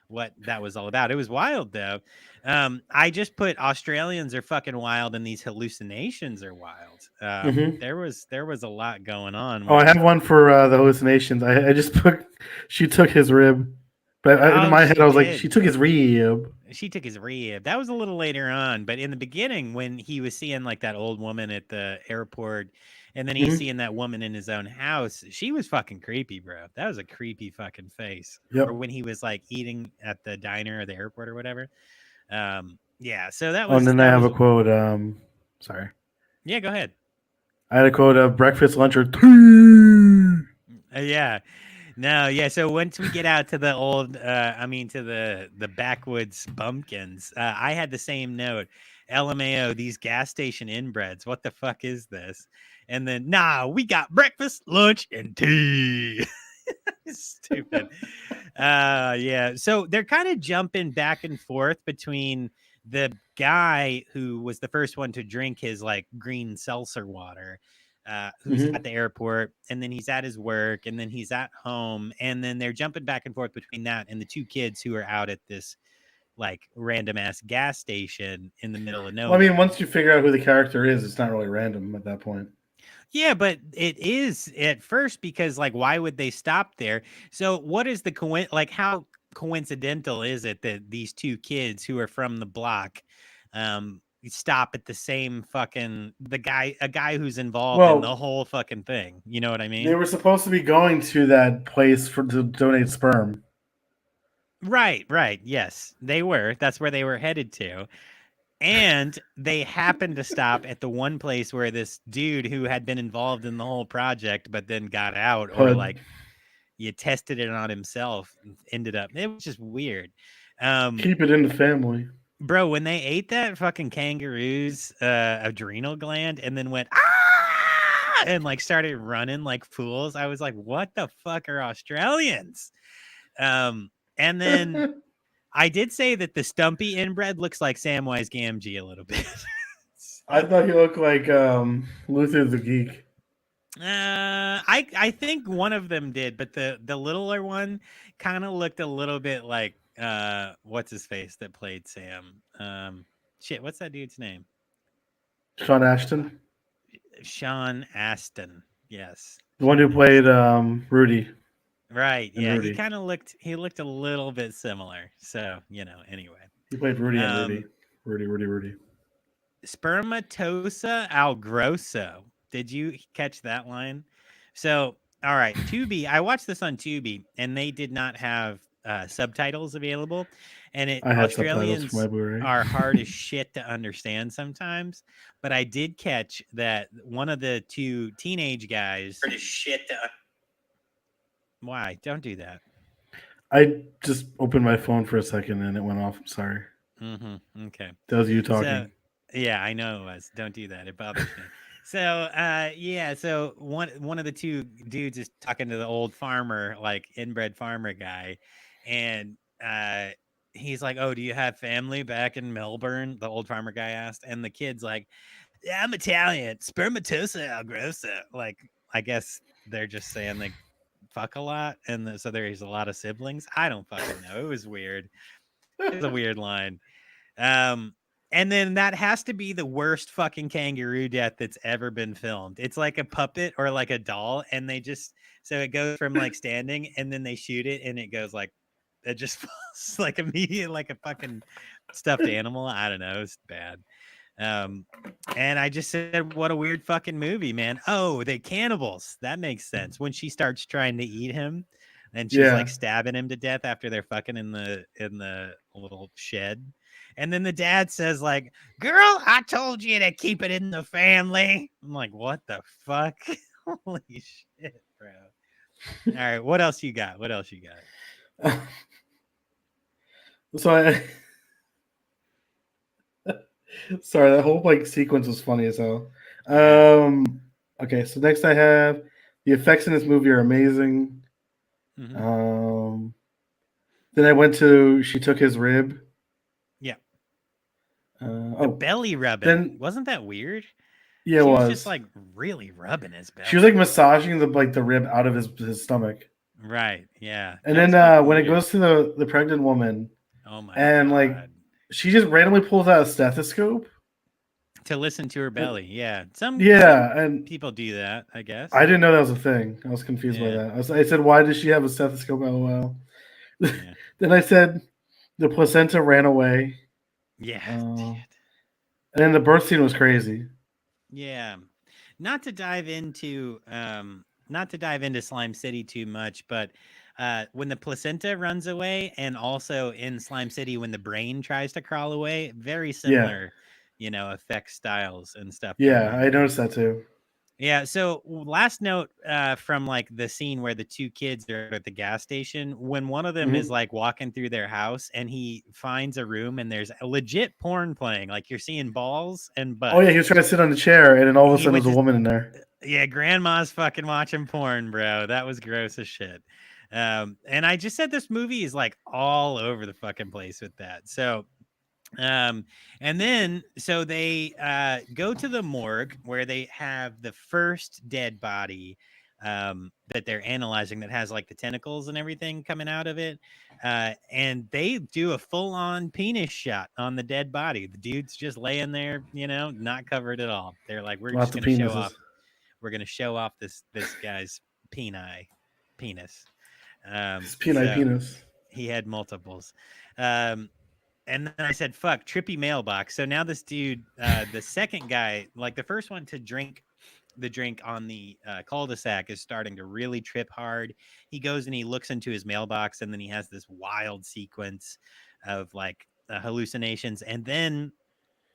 what that was all about. It was wild though. I just put Australians are fucking wild and these hallucinations are wild. Mhm. There was a lot going on Oh, I when have one for the hallucinations. I just put she took his rib, but in oh my head she I was like, did. she took his rib. She took his rib. That was a little later on, but in the beginning, when he was seeing like that old woman at the airport, and then he's Mhm. seeing that woman in his own house, she was fucking creepy, bro. That was a creepy fucking face. Or Yep. when he was like eating at the diner or the airport or whatever. Yeah. So that Oh, and was then I that have was. a quote. Sorry, Yeah, go ahead. I had a quote of breakfast, lunch, or tea. Yeah. No, yeah. So once we get out to the old, to the backwoods bumpkins, I had the same note. LMAO, these gas station inbreds. What the fuck is this? And then, nah, we got breakfast, lunch, and tea. Stupid. Yeah. So they're kind of jumping back and forth between the guy who was the first one to drink his like green seltzer water, who's at Mhm. the airport, and then he's at his work, and then he's at home, and then they're jumping back and forth between that and the two kids who are out at this like random ass gas station in the middle of Well, I mean, nowhere. once you figure out who the character is, it's not really random at that point. Yeah, but it is at first because like why would they stop there? So what is the like how coincidental is it that these two kids who are from the block stop at the same fucking a guy who's involved in the Well, whole fucking thing. You know what I they mean? were supposed to be going to that place to donate sperm. Right, right. Yes, they were. That's where they were headed to. And they happened to stop at the one place where this dude who had been involved in the whole project but then got out or Pud. like you tested it on himself and ended up it was just weird. um Keep it in the family. Bro, when they ate that fucking kangaroo's adrenal gland and then went ah and like started running like fools, I was like, what the fuck are Australians? And then I did say that the stumpy inbred looks like Samwise Gamgee a little bit. I thought he looked like Luther the Geek. I think one of them did, but the littler one kind of looked a little bit like what's his face that played Sam? Shit, what's that dude's name? Sean Ashton, Sean Astin. Yes. the one who Sean played Astin. Rudy. Right. And Yeah, Rudy. he looked a little bit similar. So, anyway. He played Rudy and Rudy. Rudy. Spermatosa algroso. Did you catch that line? So, all right, Tubi. I watched this on Tubi, and they did not have subtitles available, and I had subtitles for my Australians Blu-ray. are hard as shit to understand sometimes. But I did catch that one of the two teenage guys. Hard as shit to Why? Don't do that. I just opened my phone for a second and it went off. I'm sorry. Mm-hmm. Okay. That was you So, talking. yeah, I know it was. Don't do that. It bothers me. So one of the two dudes is talking to the old farmer, like inbred farmer guy, and he's like, "Oh, do you have family back in Melbourne?" The old farmer guy asked, and the kid's like, "Yeah, I'm Italian, spermatosa algrosa." Like, I guess they're just saying they fuck a lot, and so there's a lot of siblings. I don't fucking know. It was weird. It was a weird line. Um, and then that has to be the worst fucking kangaroo death that's ever been filmed. It's like a puppet or like a doll, and they just so it goes from like standing, and then they shoot it, and it goes like it just falls like immediate like a fucking stuffed animal. I don't know. It's bad. Um, and I just said, what a weird fucking movie, man. Oh, they cannibals. That makes sense. When she starts trying to eat him and she's like Yeah. stabbing him to death after they're fucking in the little shed. And then the dad says, like, girl, I told you to keep it in the family. I'm like, what the fuck? Holy shit, bro. All right, what else you got? What else you got? So I sorry, that whole like sequence was funny as hell. Yeah. Okay, so next I have the effects in this movie are amazing. Mm-hmm. Then I went to She Took His Rib. Yeah. Uh, The oh, belly rubbing. then Wasn't that weird? yeah, it She was just was. like really rubbing his belly. She was like massaging the rib out of his stomach. Right. Yeah. And That was then fucking when it weird. goes to the pregnant woman, Oh my and like god. she just randomly pulls out a stethoscope. To listen to her belly. Yeah. Some Yeah, and people do that, I guess. I didn't know that was a thing. I was confused by Yeah. that. I said, "Why does she have a stethoscope?" LOL. Yeah. Then I said, "The placenta ran away," Yeah. and then the birth scene was crazy. Yeah. Not to dive into Slime City too much, but when the placenta runs away and also in Slime City when the brain tries to crawl away, very Yeah, similar, effect styles and stuff going yeah, on I there. noticed that too. Yeah. So last note from like the scene where the two kids are at the gas station, when one of them is Mhm. like walking through their house and he finds a room and there's a legit porn playing, like you're seeing balls and Oh yeah, he butts. was trying to sit on the chair, and then all of a He sudden would there's a just, woman in there. yeah, grandma's fucking watching porn, bro. That was gross as shit. And I just said this movie is like all over the fucking place with that. So um, and then so they go to the morgue where they have the first dead body that they're analyzing that has like the tentacles and everything coming out of it. And they do a full-on penis shot on the dead body. The dude's just laying there, not covered at all. They're like, we're just Lots of gonna show penises. off. We're gonna show off this guy's penis. His penile So penis. he had multiples. Um, and then I said, fuck, trippy mailbox. So now this dude, the second guy, like the first one to drink the drink on the cul-de-sac is starting to really trip hard. He goes and he looks into his mailbox and then he has this wild sequence of like hallucinations. And then,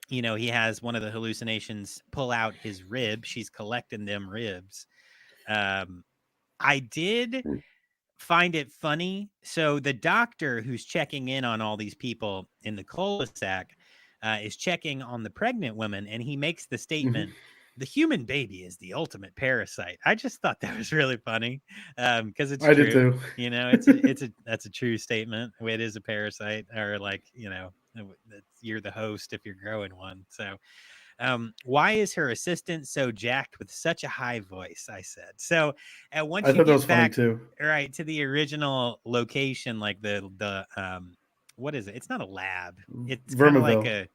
he has one of the hallucinations pull out his rib. She's collecting them ribs. Um, I did find it funny. So the doctor who's checking in on all these people in the cul-de-sac is checking on the pregnant woman, and he makes the Mhm. statement, "The human baby is the ultimate parasite." I just thought that was really funny because it's I did true. too. That's a true statement. It is a parasite, or like you're the host if you're growing one. So why is her assistant so jacked with such a high voice? I said. So, and once I you thought that was get funny back too. right to the original location, like the what is it? It's not a lab. It's kind of like Vermiville. a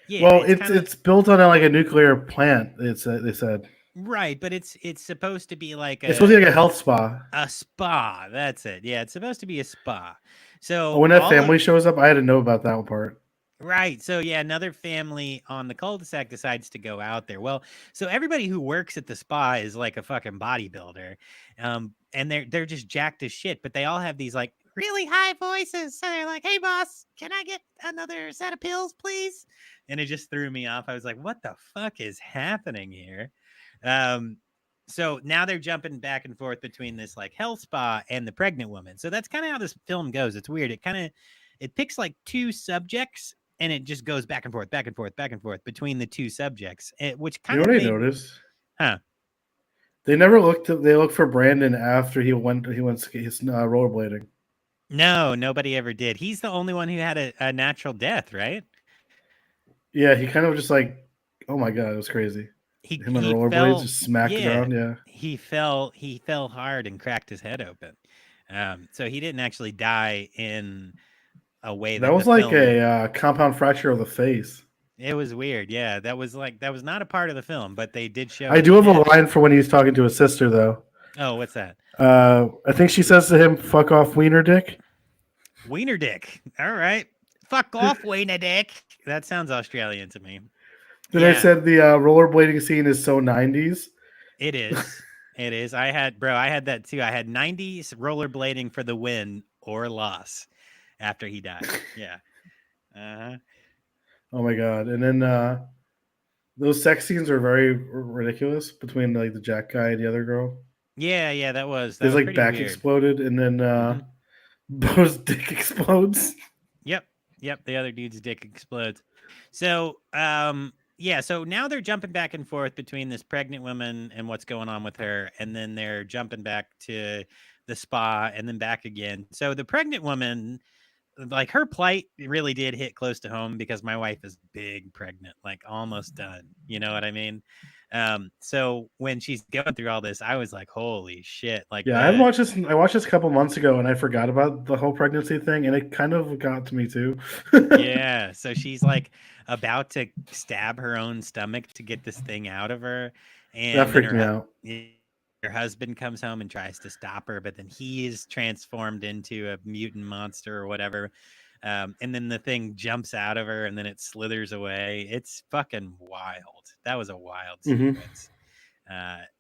yeah. Well, It's it's kind of it's built on like a nuclear plant. They said right, but it's supposed to be like it's supposed to a be like a health spa. a spa. That's it. Yeah, it's supposed to be a spa. Oh, So when that all of family shows up, I had to know about that part. right. So yeah, another family on the cul-de-sac decides to go out there. Well, so everybody who works at the spa is like a fucking bodybuilder. And they're just jacked as shit, but they all have these like really high voices. So they're like, "Hey boss, can I get another set of pills, please?" And it just threw me off. I was like, "What the fuck is happening here?" Um so now they're jumping back and forth between this like health spa and the pregnant woman. So that's kind of how this film goes. It's weird. It picks like two subjects and it just goes back and forth, back and forth, back and forth between the two subjects, which You kind know of what I made noticed? Huh. They never looked. They looked for Brandon after he went his rollerblading. No, nobody ever did. He's the only one who had a natural death, right? Yeah, he kind of just like, oh my god, it was crazy. Him on He rollerblades fell. just smacked the Yeah, ground. Yeah, he fell hard and cracked his head open. So he didn't actually die in a way that that the was like film. a compound fracture of the face. It was weird. Yeah, that was not a part of the film, but they did show I it do in have a it. line for when he's talking to his sister, though. Oh, what's that? I think she says to him, "Fuck off, wiener dick." Wiener dick. All right. Fuck off, wiener dick. That sounds Australian to me. Then Yeah. I said the rollerblading scene is so 90s. It is. It is. I had that too. I had 90s rollerblading for the win or loss after he died. Yeah. Uh-huh. Oh my god! And then those sex scenes are very ridiculous between like the Jack guy and the other girl. Yeah, that was His like pretty back weird. exploded, and then Mhm. Bo's dick explodes. Yep, the other dude's dick explodes. So, yeah, so now they're jumping back and forth between this pregnant woman and what's going on with her, and then they're jumping back to the spa and then back again. So the pregnant woman, like her plight really did hit close to home because my wife is big pregnant, like almost done. You know what I mean? So when she's going through all this, I was like, holy shit. Like Yeah, I watched this. I watched this a couple months ago, and I forgot about the whole pregnancy thing, and it kind of got to me too. yeah. So she's like about to stab her own stomach to get this thing out of her. And That then freaked me out. her husband comes home and tries to stop her, but then he is transformed into a mutant monster or whatever. And then the thing jumps out of her and then it slithers away. It's fucking wild. That was a wild Mhm. sequence.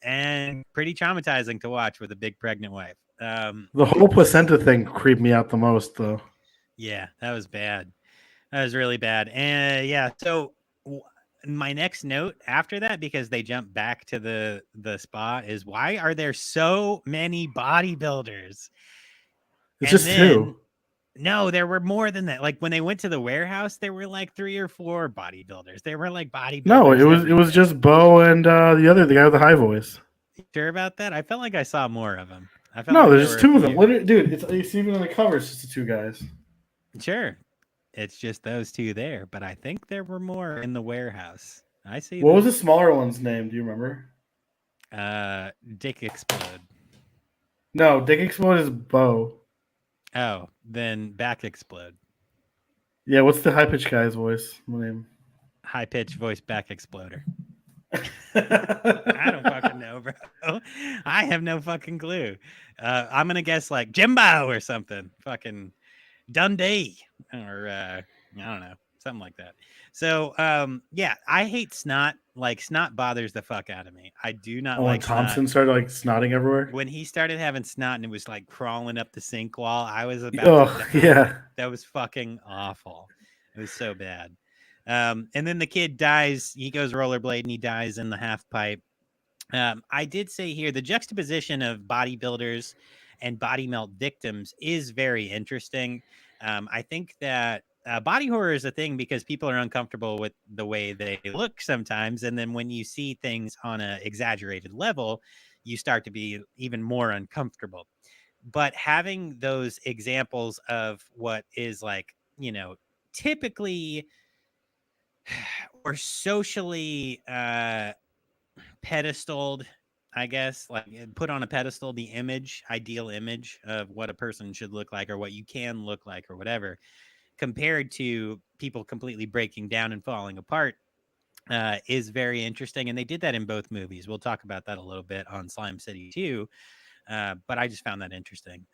And pretty traumatizing to watch with a big pregnant wife. The whole placenta thing creeped me out the most, though. Yeah, that was bad. That was really bad. And yeah, so my next note after that, because they jump back to the spa, is why are there so many bodybuilders? It's just two. No, there were more than that. Like when they went to the warehouse, there were like 3 or 4 bodybuilders. There were like bodybuilders. No, it was just Bo and the guy with the high voice. Sure about that? I felt like I saw more of them. I felt No, like there's there just were two a of them. few. Literally, dude, it's even on the cover. It's just the two guys. Sure. It's just those 2 there, but I think there were more in the warehouse. I see. What was the smaller one's name? Do you remember? Dick Explode. No, Dick Explode is Bo. Oh, then Back Explode. Yeah, what's the high pitched guy's voice name? High pitched voice Back Exploder. I don't fucking know, bro. I have no fucking clue. I'm gonna guess like Jimbo or something. Fucking Dundee or I don't know, something like that. So yeah, I hate snot. Like snot bothers the fuck out of me. I do not When like Thompson snot. started like snotting everywhere. When he started having snot and it was like crawling up the sink wall, I was about Oh to die. yeah. That was fucking awful. It was so bad. And then the kid dies. He goes rollerblade and he dies in the half pipe. I did say here the juxtaposition of bodybuilders and body melt victims is very interesting. I think that body horror is a thing because people are uncomfortable with the way they look sometimes. And then when you see things on an exaggerated level, you start to be even more uncomfortable. But having those examples of what is like, typically or socially pedestaled, I guess, like put on a pedestal the ideal image of what a person should look like or what you can look like or whatever, compared to people completely breaking down and falling apart, is very interesting. And they did that in both movies. We'll talk about that a little bit on Slime City 2. But I just found that interesting.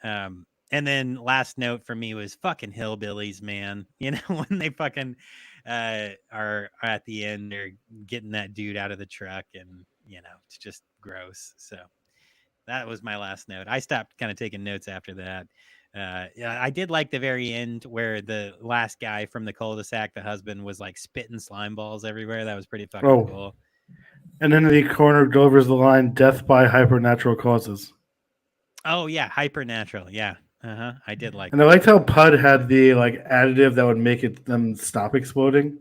And then last note for me was fucking hillbillies, man. When they fucking are at the end, they're getting that dude out of the truck, and it's just gross. So that was my last note. I stopped kind of taking notes after that. Yeah, I did like the very end where the last guy from the cul-de-sac, the husband, was like spitting slime balls everywhere. That was pretty fucking cool. And then the corner delivers the line "Death by hypernatural causes." Oh yeah, hypernatural. Yeah. I did like And that. I liked how Pud had the like additive that would make them stop exploding.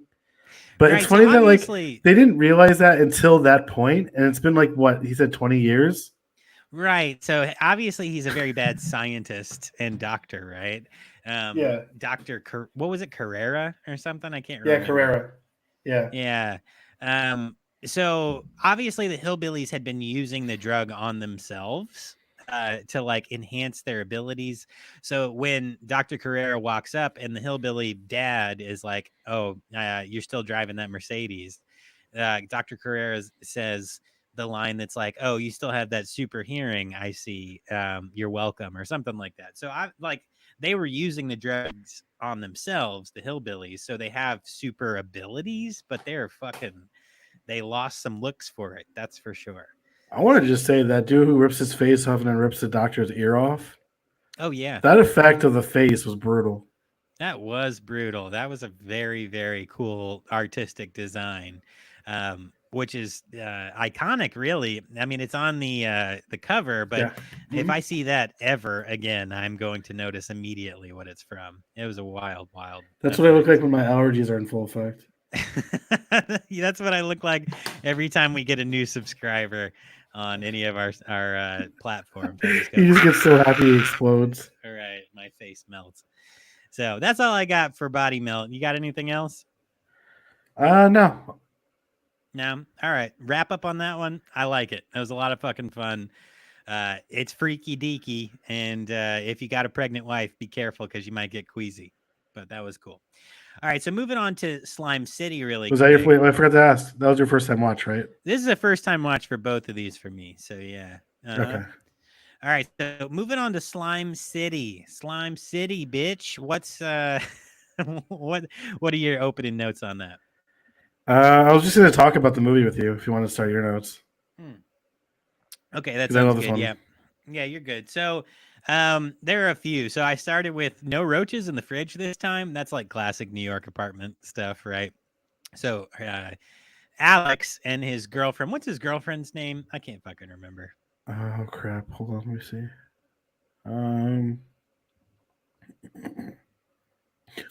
But Right, it's so funny that like obviously they didn't realize that until that point, and it's been like what he said, 20 years. right, so obviously he's a very bad scientist and doctor, right? Yeah, What was it, Carrera or something? I can't yeah, remember. Carrera. Yeah, Yeah. Um, so obviously the hillbillies had been using the drug on themselves to like enhance their abilities. So when Dr. Carrera walks up and the hillbilly dad is like, "Oh, you're still driving that Mercedes," Dr. Carrera says the line that's like, "Oh, you still have that super hearing. I see. You're welcome," or something like that. So I like they were using the drugs on themselves, the hillbillies, so they have super abilities, but they lost some looks for it. That's for sure. I want to just say that dude who rips his face off and then rips the doctor's ear off. Oh yeah, That effect of the face was brutal. that was brutal. That was a very, very cool artistic design, which is iconic. Really, I mean, it's on the cover, but Yeah, if I see that ever again, I'm going to notice immediately what it's from. It was a wild, wild that's what I look effect. like when my allergies are in full effect. Yeah, that's what I look like every time we get a new subscriber on any of our platforms. I just go, He just gets so happy he explodes. all right, my face melts. So that's all I got for body melt. You got anything else? No, No. All right. Wrap up on that one. I like it. It was a lot of fucking fun. It's freaky deaky, and if you got a pregnant wife, be careful because you might get queasy. But that was cool. All right, so moving on to Slime City really was that your? quick. Wait, I forgot to ask. That was your first time watch, right? This is a first time watch for both of these for me. So yeah. Uh-huh. Okay. All right, so moving on to Slime City. Slime City, bitch. What's what are your opening notes on that? I was just going to talk about the movie with you if you want to start your notes Okay, that because I know sounds this good. one. Yeah. Yeah, you're good. So there are a few. So I started with no roaches in the fridge this time. That's like classic New York apartment stuff, right? So Alex and his girlfriend, what's his girlfriend's name? I can't fucking remember. Oh crap! Hold on, let me see. Um,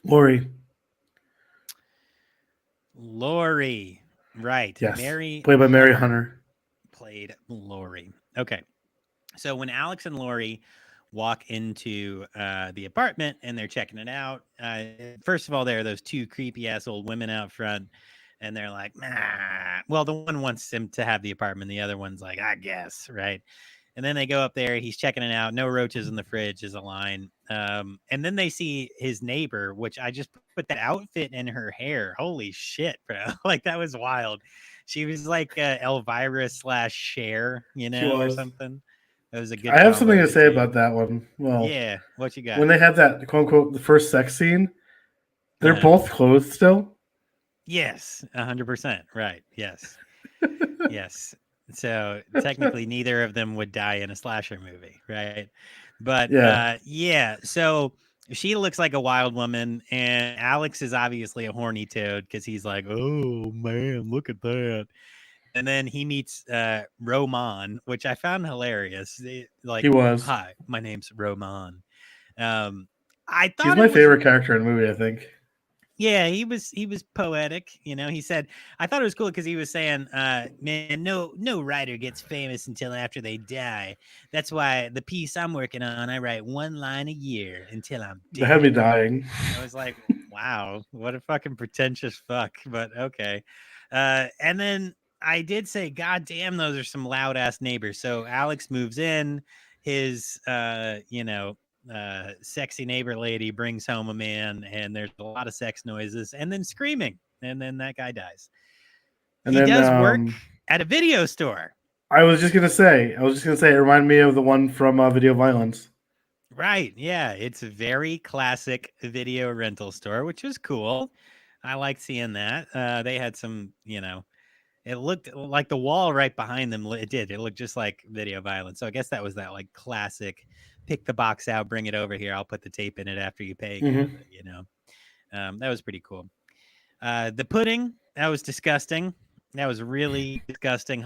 Lori. Lori. Right. Yes, Mary played by Mary Hunter Hunter. played Lori. Okay. So when Alex and Lori walk into the apartment and they're checking it out, first of all, there are those two creepy ass old women out front, and they're like, nah. Well, the one wants him to have the apartment, the other one's like, I guess, right? And then they go up there, he's checking it out. No roaches in the fridge is a line. And then they see his neighbor, which I just put that outfit in her hair. Holy shit, bro. Like that was wild. She was like Elvira slash Cher, She or was. something. That was a good I have combo something of to the say two. about that one. Well, Yeah, what you got? when they had that quote unquote the first sex scene, they're Uh-huh. both clothed still. Yes, 100%. Right. Yes. Yes. So technically, neither of them would die in a slasher movie, right? But Yeah, yeah, so she looks like a wild woman, and Alex is obviously a horny toad because he's like, "Oh man, look at that!" And then he meets Roman, which I found hilarious. he Like, was. "Hi, my name's Roman." Um, I He's thought my it was favorite character in the movie. I think. yeah, he was poetic, he said I thought it was cool because he was saying, man, no writer gets famous until after they die. That's why the piece I'm working on, I write one line a year until I'm That had me dead. dying. I was like, wow, what a fucking pretentious fuck, but okay. And then I did say, God damn, those are some loud ass neighbors. So Alex moves in, his sexy neighbor lady brings home a man, and there's a lot of sex noises and then screaming, and then that guy dies. And He then does work at a video store. I was just gonna say, it reminded me of the one from Video Violence. Right. Yeah. It's a very classic video rental store, which is cool. I liked seeing that. They had some, it looked like the wall right behind them. It did. It looked just like Video Violence. So I guess that was that like classic pick the box out, bring it over here. I'll put the tape in it after you pay kind of Mm-hmm. that was pretty cool. The pudding, that was disgusting. That was really disgusting.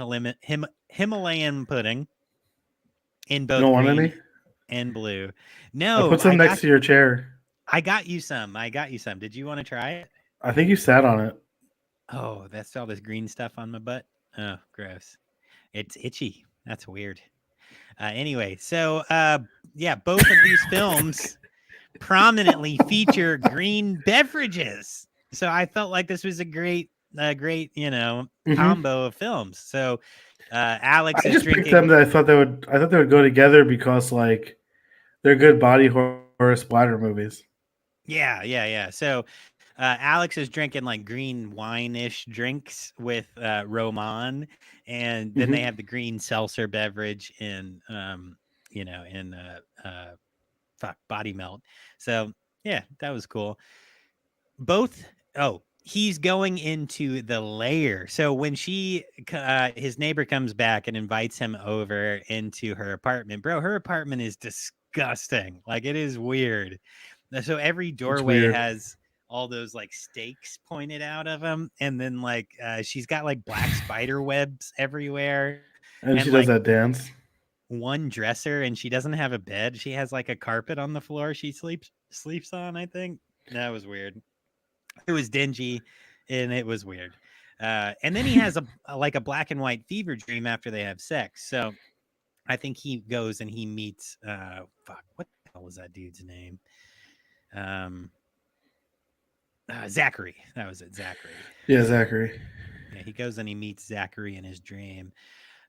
Himalayan pudding in You both don't want green any? and blue. I No, put some next to your chair. I got you some. Did you want to try it? I think you sat on it. Oh, that's all this green stuff on my butt. Oh, gross. It's itchy. That's weird. Anyway, so yeah, both of these films prominently feature green beverages. So I felt like this was a great, Hmm. combo of films. So Alex I is just picked them drinking. that I thought they would go together because like they're good body horror splatter movies. Yeah. So Alex is drinking like green wine-ish drinks with Roman, and then they Hmm. have the green seltzer beverage in fuck body melt. So yeah, that was cool. Both. Oh, he's going into the lair. So when his neighbor comes back and invites him over into her apartment, bro, her apartment is disgusting. Like it is weird. So every It's doorway weird, has all those like stakes pointed out of them, and then like she's got like black spider webs everywhere, and and she does like that dance. one dresser, and she doesn't have a bed. She has like a carpet on the floor she sleeps on. I think that was weird. It was dingy, and it was weird. And then he has like a black and white fever dream after they have sex. So I think he goes and he meets fuck, what the hell was that dude's name? Um, Zachary. That was it, Zachary. Yeah, Zachary. Yeah, he goes and he meets Zachary in his dream.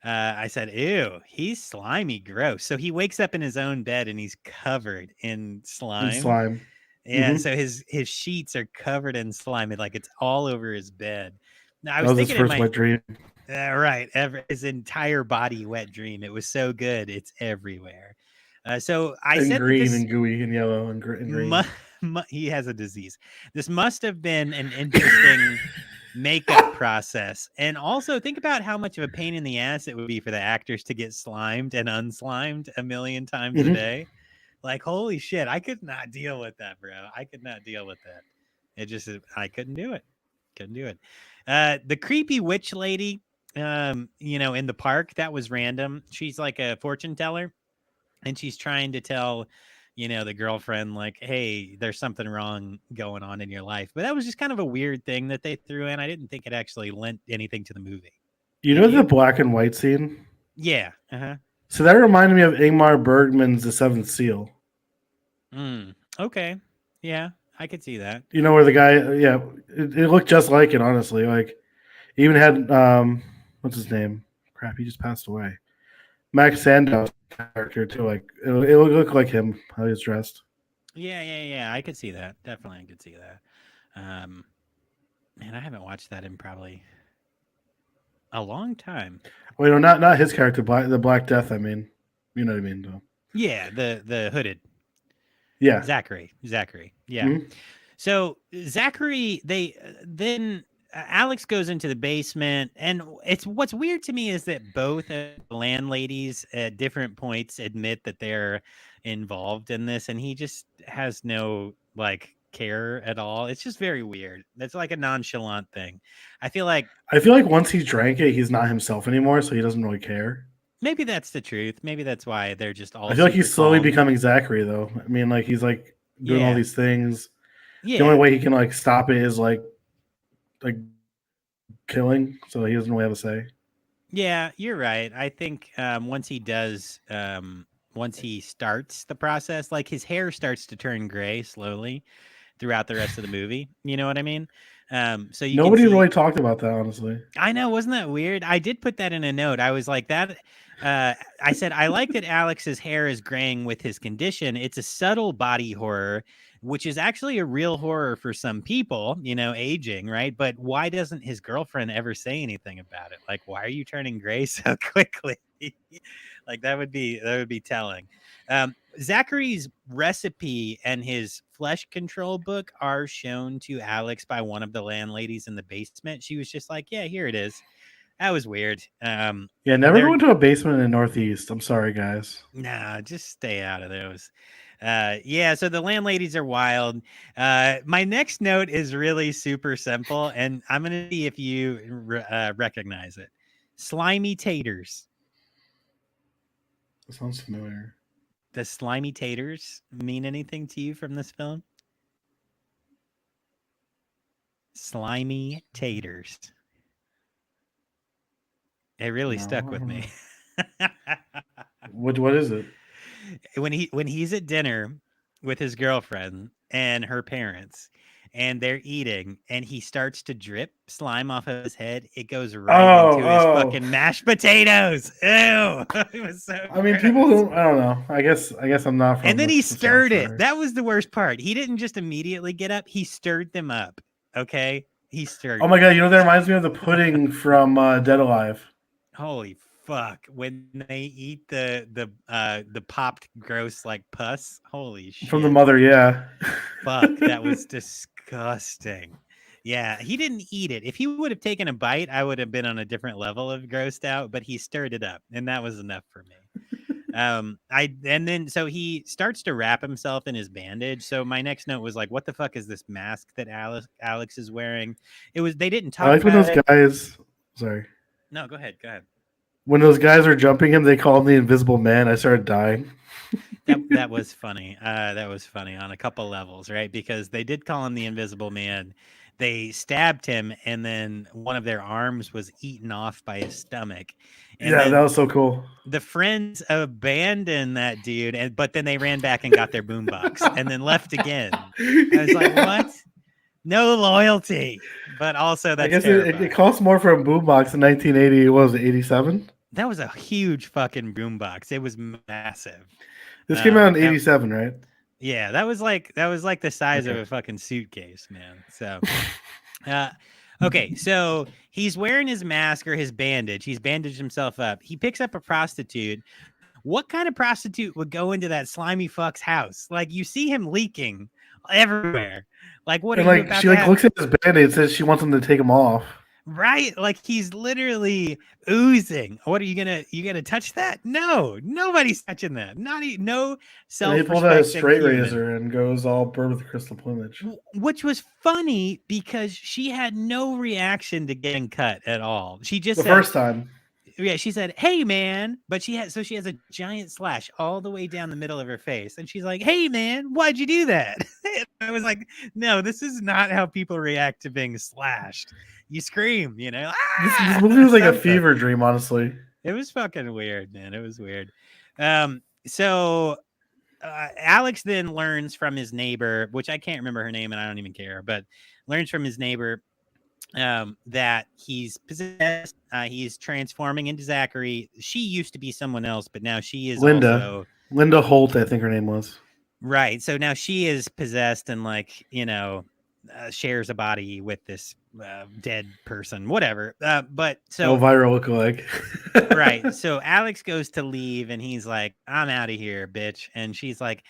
I said, "Ew, he's slimy, gross." So he wakes up in his own bed and he's covered in And slime. slime. Yeah, Hmm. so his sheets are covered in slime, and like it's all over his bed. Now I That was was his thinking in first my wet dream. right, his entire body wet dream. It was so good, it's everywhere. So I And said that green this and gooey and yellow and mu- green. he has a disease. This must have been an interesting makeup process. And also think about how much of a pain in the ass it would be for the actors to get slimed and unslimed a million times a Hmm. day. Like, holy shit, I could not deal with that, bro. I could not deal with that. I couldn't do it. Couldn't do it. The creepy witch lady, in the park, that was random. She's like a fortune teller, and she's trying to tell the girlfriend like, hey, there's something wrong going on in your life. But that was just kind of a weird thing that they threw in. I didn't think it actually lent anything to the movie. You Did know the you? black and white scene? Yeah. Uh-huh. So that reminded me of Ingmar Bergman's The Seventh Seal. Okay. Yeah, I could see that. You know where the guy, yeah, it looked just like it. Honestly, like he even had what's his name? Crap, he just passed away. Max Sandow's character too. Like it looked like him how he was dressed. Yeah, I could see that. Definitely, I could see that. um Man, I haven't watched that in probably a long time. Well, not his character, the Black Death. I mean, you know what I mean, though. Yeah, the hooded Yeah. Zachary. Yeah. Mhm. So Zachary, they then Alex goes into the basement, and what's weird to me is that both of the landladies at different points admit that they're involved in this, and he just has no like care at all. It's just very weird. That's like a nonchalant thing. I feel like I feel like once he drank it, he's not himself anymore, so he doesn't really care. maybe that's the truth. Maybe that's why they're just I all feel like super he's slowly calm. becoming Zachary, though. I mean, like he's like doing all Yeah, these things. The only yeah. way he can like stop it is like killing, so he doesn't really have a say. Yeah, you're right. I think once he starts the process, like his hair starts to turn gray slowly throughout the rest of the movie. You know what I mean? So you can Nobody see. really talked about that, honestly. I know, wasn't that weird? I did put that in a note. I was like that. I said I like that Alex's hair is graying with his condition. It's a subtle body horror, which is actually a real horror for some people. Aging, right? But why doesn't his girlfriend ever say anything about it? Like, why are you turning gray so quickly? Like that would be telling. Zachary's recipe and his flesh control book are shown to Alex by one of the landladies in the basement. She was just like, "Yeah, here it is." That was weird. Yeah, never go They're into a basement in the Northeast. I'm sorry, guys. Nah, just stay out of those. Yeah, so the landladies are wild. My next note is really super simple, and I'm gonna see if you recognize it. Slimy taters. That sounds familiar. Does slimy taters mean anything to you from this film? Slimy taters. It really stuck with me. What is it? when he's at dinner with his girlfriend and her parents and they're eating and he starts to drip slime off of his head, it goes right into his fucking mashed potatoes. Ew. It was so I mean, gross. people who I don't know. I guess I'm not from. And then the he South, stirred it. sorry. That was the worst part. He didn't just immediately get up, he stirred them up. Okay? He stirred. Oh my god! You know that reminds me of the pudding from Dead Alive. Holy fuck. When they eat the popped gross like pus. Holy shit. From the mother, yeah. Fuck, that was disgusting. Yeah, he didn't eat it. If he would have taken a bite, I would have been on a different level of grossed out, but he stirred it up, and that was enough for me. So he starts to wrap himself in his bandage. So my next note was like, what the fuck is this mask that Alex is wearing? They didn't talk I like when about those it. guys. Sorry. No, go ahead. When those guys are jumping him, they call him the Invisible Man. I started dying. That was funny. That was funny on a couple levels, right? Because they did call him the Invisible Man. They stabbed him, and then one of their arms was eaten off by his stomach. And Yeah, then that was so cool. the friends abandoned that dude, but then they ran back and got their boombox and then left again. I was like, what? No loyalty, but also that's I guess terrifying. it cost more for a boombox in 1980. What was it, 87? That was a huge fucking boombox. It was massive. This came out in 87, right? Yeah, that was like the size of a fucking suitcase, man. So, okay, so he's wearing his mask or his bandage. He's bandaged himself up. He picks up a prostitute. What kind of prostitute would go into that slimy fuck's house? Like, you see him leaking everywhere. Like, what And are you like about she to like have? looks at his band-aid and says she wants him to take him off. Right? Like he's literally oozing. What are you gonna touch that? No, nobody's touching that. No And self. he pulled out his straight razor and goes all bird with crystal plumage. Which was funny because she had no reaction to getting cut at all. She just said, First time. Yeah, she said, "Hey, man," but she has a giant slash all the way down the middle of her face, and she's like, "Hey, man, why'd you do that?" I was like, "No, this is not how people react to being slashed. You scream, you know." This movie was like a fever dream, honestly. It was fucking weird, man. It was weird. So Alex then learns from his neighbor, which I can't remember her name, and I don't even care, but learns from his neighbor that he's possessed. He's transforming into Zachary. She used to be someone else, but now she is Linda Holt, I think her name was. Right. So now she is possessed and shares a body with this dead person, whatever. But so viral lookalike. Right. So Alex goes to leave and he's like, "I'm out of here, bitch." And she's like,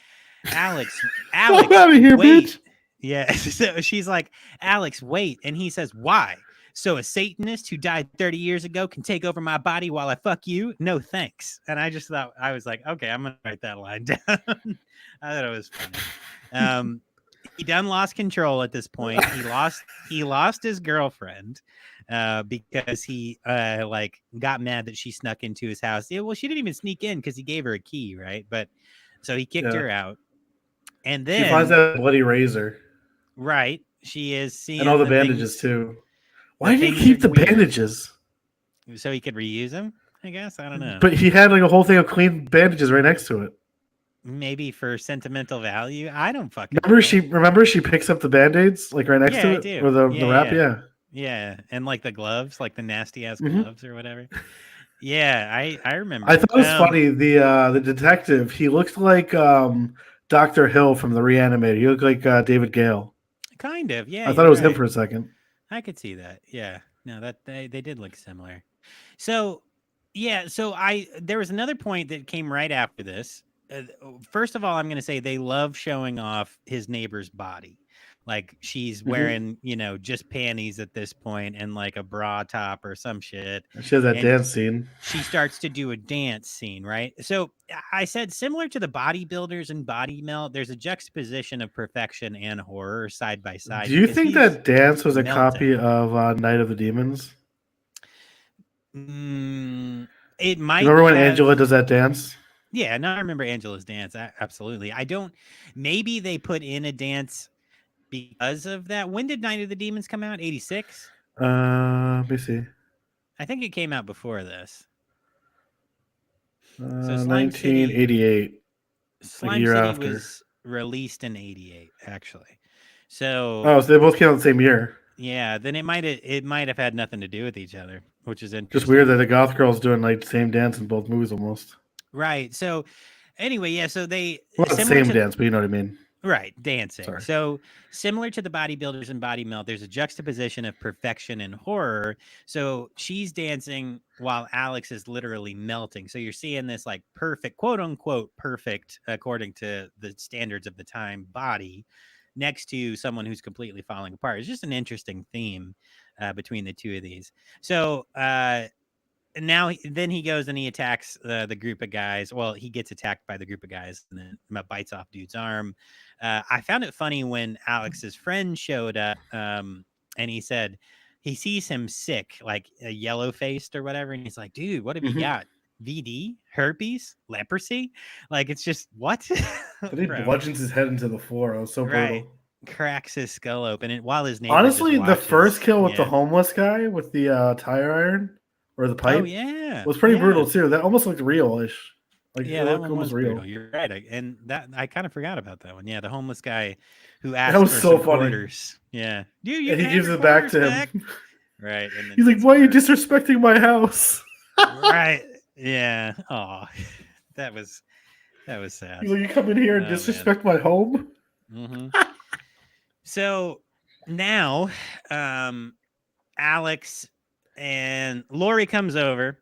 Alex, I'm out of here, wait. bitch. Yeah. So she's like, "Alex, wait." And he says, "Why? So a Satanist who died 30 years ago can take over my body while I fuck you? No, thanks." And I just thought, I was like, okay, I'm going to write that line down. I thought it was funny. He done lost control at this point. He lost his girlfriend because he got mad that she snuck into his house. Yeah, well, she didn't even sneak in because he gave her a key, right? But so he kicked her out. And then she finds that bloody razor. Right. She is seeing and all the bandages too. Why did he keep the bandages? So he could reuse them, I guess. I don't know. But he had like a whole thing of clean bandages right next to it. Maybe for sentimental value. I don't fucking remember she picks up the band-aids like right next to it? Do. Or the wrap, yeah. Yeah. And like the gloves, like the nasty ass gloves or whatever. Yeah, I remember. I thought it was funny. The detective, he looked like Dr. Hill from the Reanimator. He looked like David Gale. Kind of, yeah. I thought it was him for a second. I could see that. Yeah. No, that they did look similar. So, yeah, there was another point that came right after this. First of all, I'm going to say they love showing off his neighbor's body. Like she's wearing, just panties at this point and like a bra top or some shit. She has that dance scene. She starts to do a dance scene, right? So I said similar to the bodybuilders and Body Melt, there's a juxtaposition of perfection and horror side by side. Do you think that dance was a copy of Night of the Demons? It might. Remember when Angela does that dance? Yeah, no, I remember Angela's dance. Absolutely. Maybe they put in a dance because of that. When did Night of the Demons come out? 86? Let me see. I think it came out before this. So Slime City 1988, like a year after. was released in 88, actually. So Oh, so they both came out the same year. yeah, then it might have had nothing to do with each other, which is interesting. Just weird that the goth girl's doing like the same dance in both movies almost. Right. So anyway, yeah. So they Well, not the same dance, but you know what I mean. Right, dancing. Sorry. So similar to the bodybuilders and body melt, there's a juxtaposition of perfection and horror. So she's dancing while Alex is literally melting. So you're seeing this like perfect, quote unquote, perfect, according to the standards of the time, body next to someone who's completely falling apart. It's just an interesting theme between the two of these. So and now then he goes and he attacks the group of guys. Well, he gets attacked by the group of guys and then bites off dude's arm. I found it funny when Alex's friend showed up and he said he sees him sick, like yellow faced or whatever, and he's like, "Dude, what have you got? VD, herpes, leprosy?" Like it's just what? But he bludgeons his head into the floor. It was so brutal. Cracks his skull open, and while his neighbor honestly, just the watches, first kill with the homeless guy with the tire iron or the pipe, was pretty brutal too. That almost looked real-ish. Like that one was was real. brutal. You're right, and that I kind of forgot about that one. Yeah, the homeless guy who asked That was for so some funny. quarters. Yeah, dude, and he gives it back to him. Right, and then he's like, "Why are you disrespecting my house?" Right. Yeah. Oh, that was sad. He's like, "You come in here and disrespect my home." Mm-hmm. So now, Alex and Lori comes over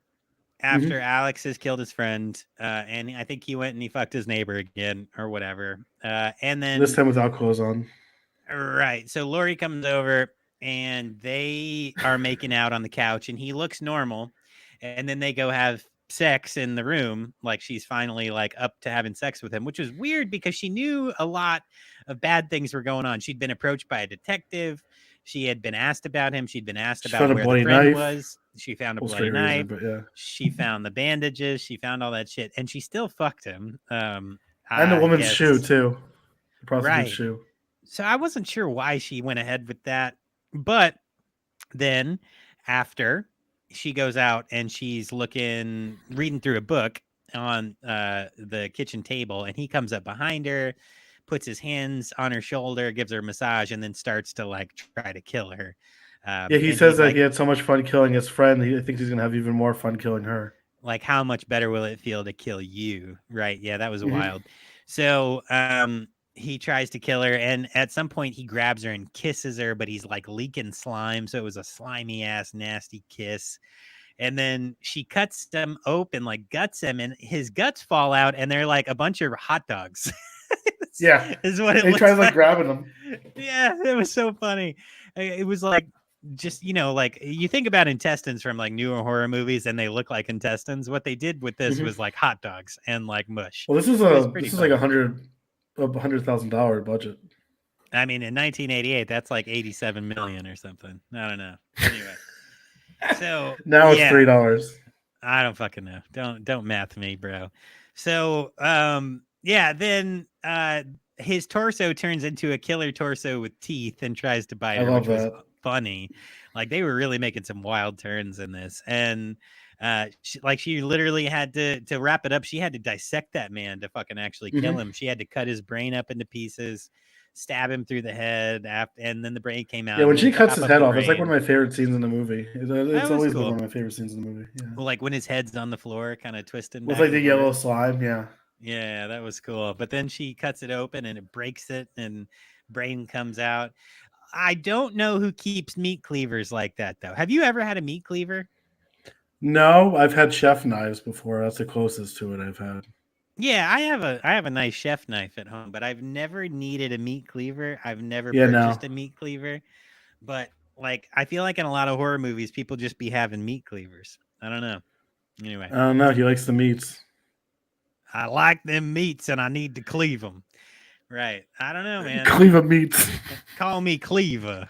after Alex has killed his friend, and I think he went and he fucked his neighbor again or whatever. And then this time without clothes on. Right. So Lori comes over and they are making out on the couch, and he looks normal. And then they go have sex in the room, like she's finally like up to having sex with him, which was weird because she knew a lot of bad things were going on. She'd been approached by a detective. She had been asked about him. She'd been asked about where the friend was. She found a bloody knife. But yeah. She found the bandages. She found all that shit, and she still fucked him. And the woman's shoe too. The prostitute's shoe. So I wasn't sure why she went ahead with that. But then after she goes out and she's reading through a book on the kitchen table, and he comes up behind her, puts his hands on her shoulder, gives her a massage, and then starts to like try to kill her. Yeah, he says that he had so much fun killing his friend. He thinks he's going to have even more fun killing her. Like, how much better will it feel to kill you? Right. Yeah, that was wild. So he tries to kill her, and at some point he grabs her and kisses her, but he's like leaking slime. So it was a slimy ass, nasty kiss. And then she cuts him open, like guts him, and his guts fall out, and they're like a bunch of hot dogs. Yeah. Is what it he tries like grabbing them. Yeah, it was so funny. It was like, just, like you think about intestines from like newer horror movies and they look like intestines. What they did with this was like hot dogs and like mush. Well, this is like $100,000 budget. I mean, in 1988, that's like 87 million or something. I don't know. Anyway, so now it's $3. I don't fucking know. Don't math me, bro. So then his torso turns into a killer torso with teeth and tries to bite her, which was funny. Like, they were really making some wild turns in this. And she literally had to wrap it up. She had to dissect that man to fucking actually kill him. She had to cut his brain up into pieces, stab him through the head, and then the brain came out. Yeah, when she cuts his head off, it's like one of my favorite scenes in the movie. It's always been one of my favorite scenes in the movie. Yeah. Like when his head's on the floor, kind of twisting. With like the yellow slime, yeah. Yeah, that was cool. But then she cuts it open and it breaks it, and brain comes out. I don't know who keeps meat cleavers like that, though. Have you ever had a meat cleaver? No, I've had chef knives before. That's the closest to it I've had. Yeah, I have a nice chef knife at home, but I've never needed a meat cleaver. I've never purchased a meat cleaver. But like, I feel like in a lot of horror movies, people just be having meat cleavers. I don't know. Anyway, I don't know. He likes the meats. I like them meats, and I need to cleave them. Right. I don't know, man. Cleaver meats. Call me Cleaver.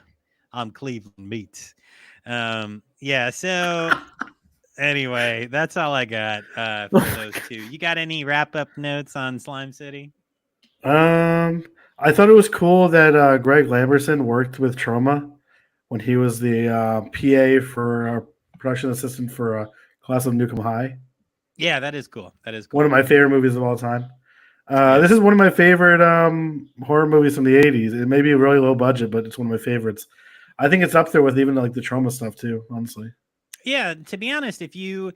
I'm Cleveland meats. Yeah. So anyway, that's all I got for those two. You got any wrap up notes on Slime City? I I thought it was cool that Greg Lamberson worked with Trauma when he was the PA for production assistant for Class of Nukem High. Yeah, that is cool. That is cool. One of my favorite movies of all time. Yeah. This is one of my favorite horror movies from the 80s. It may be really low budget, but it's one of my favorites. I think it's up there with even like the Trauma stuff too, honestly. Yeah, to be honest, if you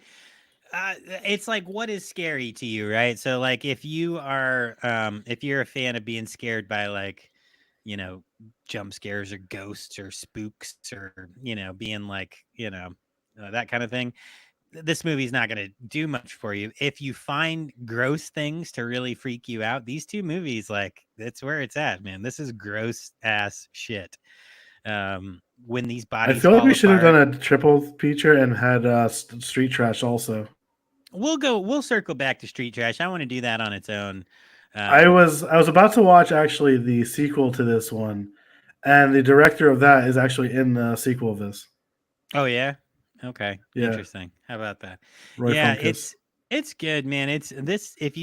it's like what is scary to you, right? So like if you're a fan of being scared by like, you know, jump scares or ghosts or spooks or, you know, being like, you know, that kind of thing, this movie's not going to do much for you. If you find gross things to really freak you out, these two movies, like, that's where it's at, man. This is gross ass shit. When these I bodies feel like fall we should have apart, done a triple feature and had Street Trash also. we'll circle back to Street Trash. I want to do that on its own. I was about to watch actually the sequel to this one, and the director of that is actually in the sequel of this. Oh yeah. Okay. Yeah. Interesting. How about that? Roy Yeah, Funkus. it's good, man. It's this if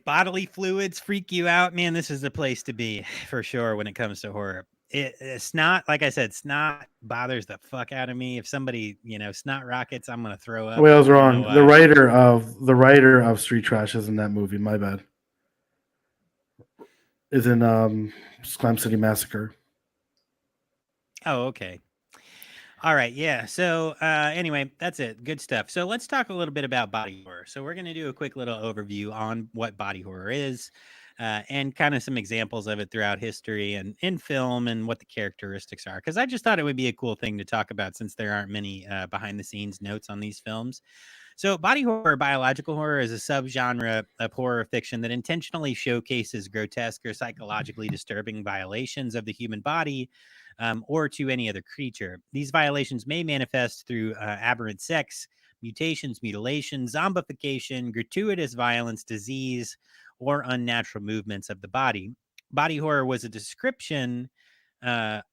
bodily fluids freak you out, man, this is the place to be for sure when it comes to horror. It's not, like I said, snot bothers the fuck out of me. If somebody, you know, snot rockets, I'm gonna throw up. Wait, I was I don't know wrong. The why. writer of Street Trash is in that movie. My bad. Is in Slime City Massacre. Oh, okay. All right, yeah. So anyway, that's it. Good stuff. So let's talk a little bit about body horror. So we're going to do a quick little overview on what body horror is, and kind of some examples of it throughout history and in film and what the characteristics are. Because I just thought it would be a cool thing to talk about since there aren't many behind the scenes notes on these films. So, body horror, biological horror, is a subgenre of horror fiction that intentionally showcases grotesque or psychologically disturbing violations of the human body, or to any other creature. These violations may manifest through aberrant sex, mutations, mutilation, zombification, gratuitous violence, disease, or unnatural movements of the body. Body horror was a description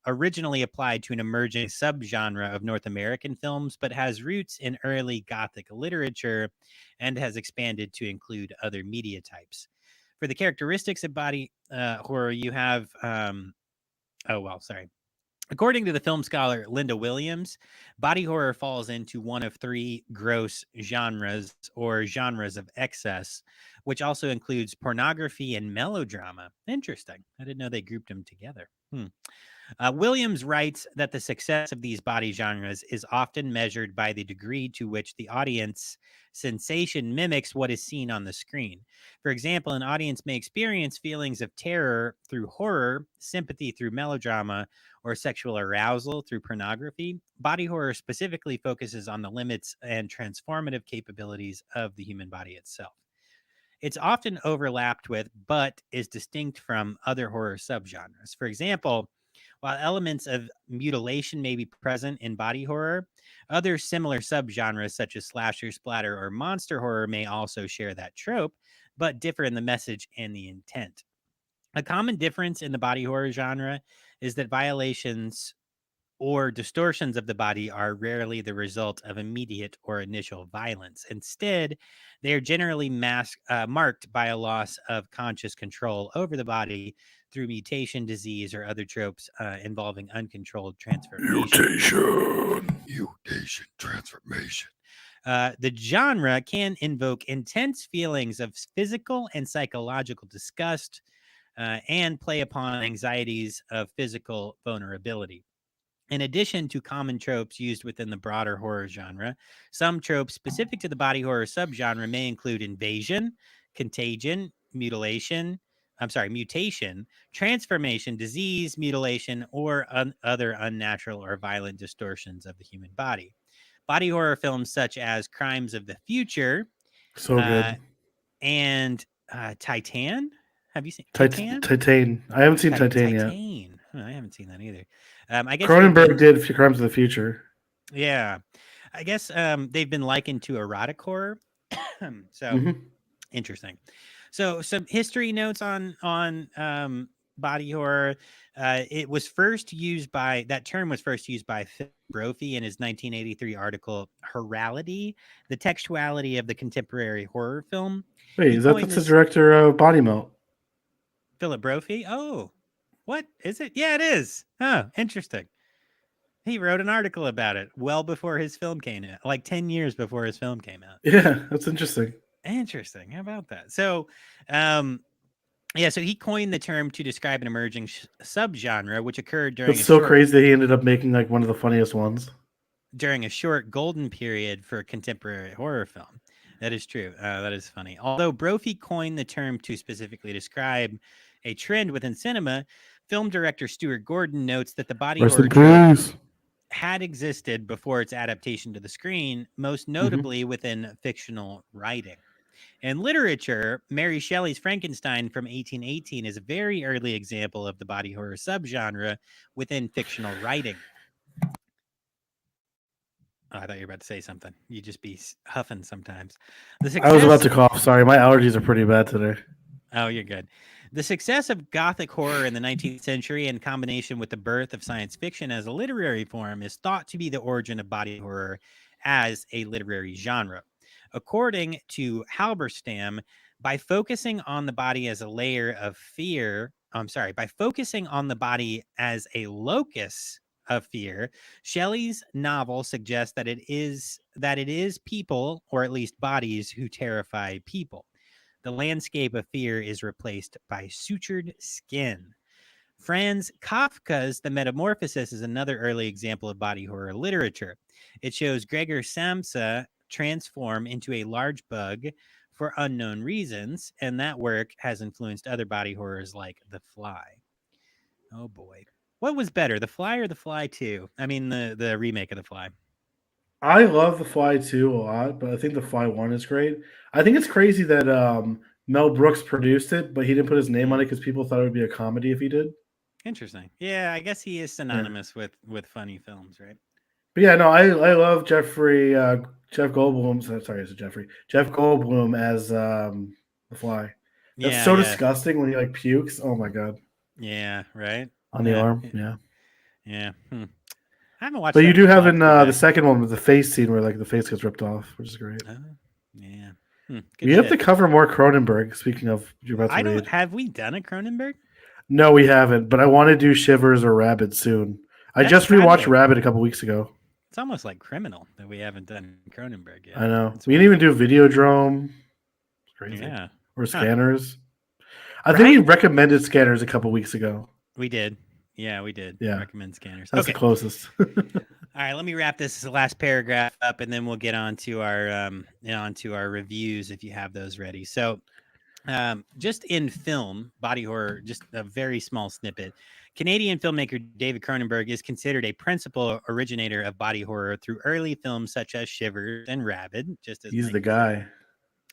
originally applied to an emerging subgenre of North American films, but has roots in early Gothic literature and has expanded to include other media types. For the characteristics of body horror, you have, According to the film scholar Linda Williams, body horror falls into one of three gross genres or genres of excess, which also includes pornography and melodrama. Interesting. I didn't know they grouped them together. Williams writes that the success of these body genres is often measured by the degree to which the audience sensation mimics what is seen on the screen. For example, an audience may experience feelings of terror through horror, sympathy through melodrama, or sexual arousal through pornography. Body horror specifically focuses on the limits and transformative capabilities of the human body itself. It's often overlapped with, but is distinct from other horror subgenres. For example, while elements of mutilation may be present in body horror, other similar subgenres such as slasher, splatter, or monster horror may also share that trope, but differ in the message and the intent. A common difference in the body horror genre is that violations or distortions of the body are rarely the result of immediate or initial violence. Instead, they are generally marked by a loss of conscious control over the body through mutation, disease, or other tropes involving uncontrolled transformation. Mutation, transformation. The genre can invoke intense feelings of physical and psychological disgust, and play upon anxieties of physical vulnerability. In addition to common tropes used within the broader horror genre, some tropes specific to the body horror subgenre may include invasion, contagion, mutation, transformation, disease, mutilation, or other unnatural or violent distortions of the human body. Body horror films such as Crimes of the Future So good. and Titan. Have you seen Titan? Titan. I haven't seen Titan yet. Titan. I haven't seen that either. I guess Cronenberg did Crimes of the Future. Yeah, I guess they've been likened to erotic horror. So interesting. So some history notes on body horror. It was first used by that term was first used by Phil Brophy in his 1983 article "Horality: The Textuality of the Contemporary Horror Film." Wait, He that's coined the this. director of Body Melt? Philip Brophy. Oh, what is it? Yeah, it is. Oh, interesting. He wrote an article about it well before his film came out, like 10 years before his film came out. Yeah, that's interesting. Interesting. How about that? So, yeah, so he coined the term to describe an emerging subgenre, which occurred during It's a so short crazy that he ended up making like one of the funniest ones. golden period for contemporary horror film. That is true. That is funny. Although Brophy coined the term to specifically describe a trend within cinema, film director Stuart Gordon notes that the body Rest horror in trope peace. had existed before its adaptation to the screen, most Mm-hmm. notably within fictional writing. In literature, Mary Shelley's Frankenstein from 1818 is a very early example of the body horror subgenre within fictional writing. Oh, I thought you were about to say something. You just be huffing sometimes. The I was about success. to cough. Sorry, my allergies are pretty bad today. Oh, you're good. The success of Gothic horror in the 19th century, in combination with the birth of science fiction as a literary form, is thought to be the origin of body horror as a literary genre. According to Halberstam, by focusing on the body as a layer of fear, by focusing on the body as a locus of fear, Shelley's novel suggests that it is people, or at least bodies, who terrify people. The landscape of fear is replaced by sutured skin. Franz Kafka's The Metamorphosis is another early example of body horror literature. It shows Gregor Samsa transform into a large bug for unknown reasons, and that work has influenced other body horrors like The Fly. Oh boy. What was better, The Fly or The Fly 2? I mean, the remake of The Fly. I love The Fly 2 a lot, but I think The Fly 1 is great. I think it's crazy that Mel Brooks produced it, but he didn't put his name on it because people thought it would be a comedy if he did. Interesting. Yeah, I guess he is Yeah. synonymous with funny films, right? But yeah, no, I love Jeff Goldblum. Sorry, it's Jeffrey. Jeff Goldblum as The Fly. That's Yeah, so yeah. disgusting when he like pukes. Oh my god. Yeah, right? On the arm. Yeah. Yeah. I haven't watched But that you in do a have while. in Go back. the second one with the face scene where like the face gets ripped off, which is great. Oh, yeah. Good We have shit. to cover more Cronenberg. Speaking of, you're about to I don't read. have we done a Cronenberg? No, we haven't. But I want to do Shivers or Rabid soon. I That's just gotta rewatched be- Rabid a couple weeks ago. It's almost like criminal that we haven't done Cronenberg yet. I know. It's We didn't even do Videodrome. It's crazy. Yeah. Or Huh. Scanners. I think we Right? recommended Scanners a couple weeks ago. We did. Yeah, we did. Yeah. Recommend Scanners. That's Okay. the closest. All right, let me wrap this last paragraph up, and then we'll get on to our reviews if you have those ready. So, just in film, body horror, just a very small snippet. Canadian filmmaker David Cronenberg is considered a principal originator of body horror through early films such as Shivers and Rabid, just as He's Mike the guy.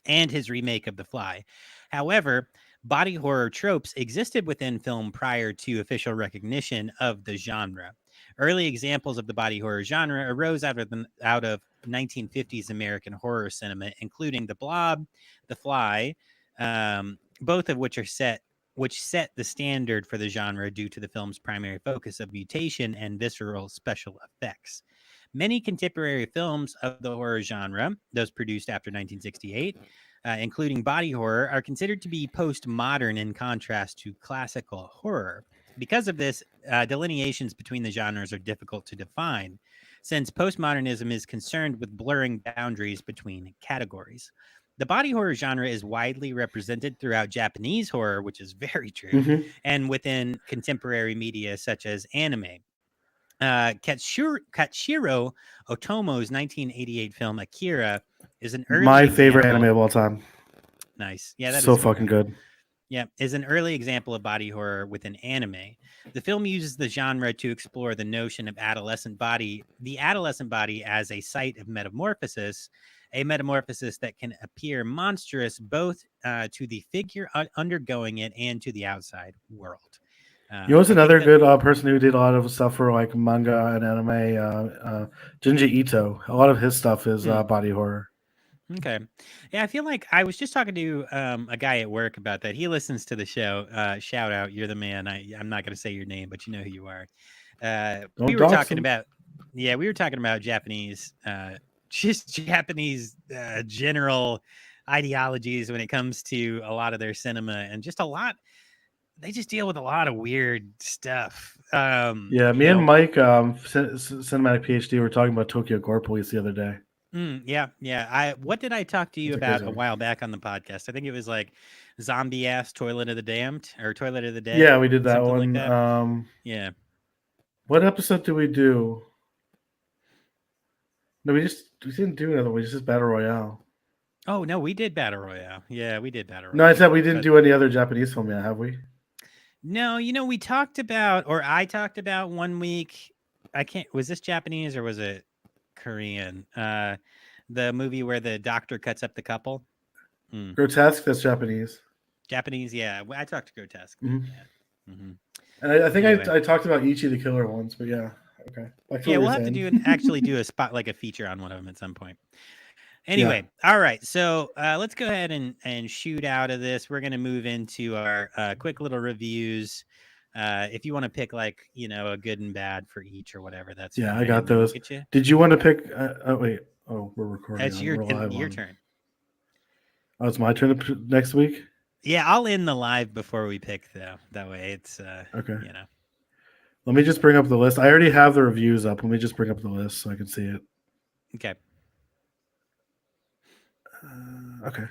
and his remake of The Fly. However, body horror tropes existed within film prior to official recognition of the genre. Early examples of the body horror genre arose out of 1950s American horror cinema, including The Blob, The Fly, both of which set the standard for the genre due to the film's primary focus of mutation and visceral special effects. Many contemporary films of the horror genre, those produced after 1968, including body horror, are considered to be postmodern in contrast to classical horror. Because of this, delineations between the genres are difficult to define, since postmodernism is concerned with blurring boundaries between categories. The body horror genre is widely represented throughout Japanese horror, which is very true, Mhm. and within contemporary media such as anime. Katsuhiro Otomo's 1988 film Akira is an early My favorite example- anime of all time. Nice. Yeah, that so is a fucking one. good. Yeah, is an early example of body horror within anime. The film uses the genre to explore the notion of the adolescent body as a site of metamorphosis, a metamorphosis that can appear monstrous both to the figure undergoing it and to the outside world. You know what's I think another that- good person who did a lot of stuff for like manga and anime? Junji Ito. A lot of his stuff is body horror. Okay. Yeah, I feel like I was just talking to a guy at work about that. He listens to the show. Shout out, you're the man. I'm not going to say your name, but you know who you are. Don't we were dox talking him. about Japanese, just Japanese general ideologies when it comes to a lot of their cinema, and just a lot. they just deal with a lot of weird stuff. Yeah, you me and know, Mike, Cinematic PhD, were talking about Tokyo Gore Police the other day. yeah. What did I talk to you That's a about crazy a one. while back on the podcast? I think it was like zombie ass Toilet of the Damned or Toilet of the Dead. Yeah, we did that something one. like that. Yeah. What episode did we do? No, we didn't do another one. We just did Battle Royale. Oh no, we did Battle Royale. Yeah, we did Battle Royale. No, I said we didn't but- do any other Japanese film yet, have we? No, we talked about, or I talked about one week. I can't. Was this Japanese or was it Korean? The movie where the doctor cuts up the couple. Grotesque, that's Japanese. Japanese, yeah. I talked to Grotesque. Mhm. Yeah. And I think Anyway. I talked about Ichi the Killer once, but yeah. Okay. Back to Yeah, what we'll you're have to saying. actually do a spot, like a feature on one of them at some point. Anyway, all right. So let's go ahead and shoot out of this. We're gonna move into our quick little reviews. If you want to pick like a good and bad for each or whatever, that's Yeah, fine. I got We'll those. get you. Did you want to pick? Oh wait. Oh, we're recording. That's your We're live your on. turn. Oh, it's my turn next week. Yeah, I'll end the live before we pick though. That way it's Okay. you know. Let me just bring up the list. I already have the reviews up. Let me just bring up the list so I can see it. Okay. Okay.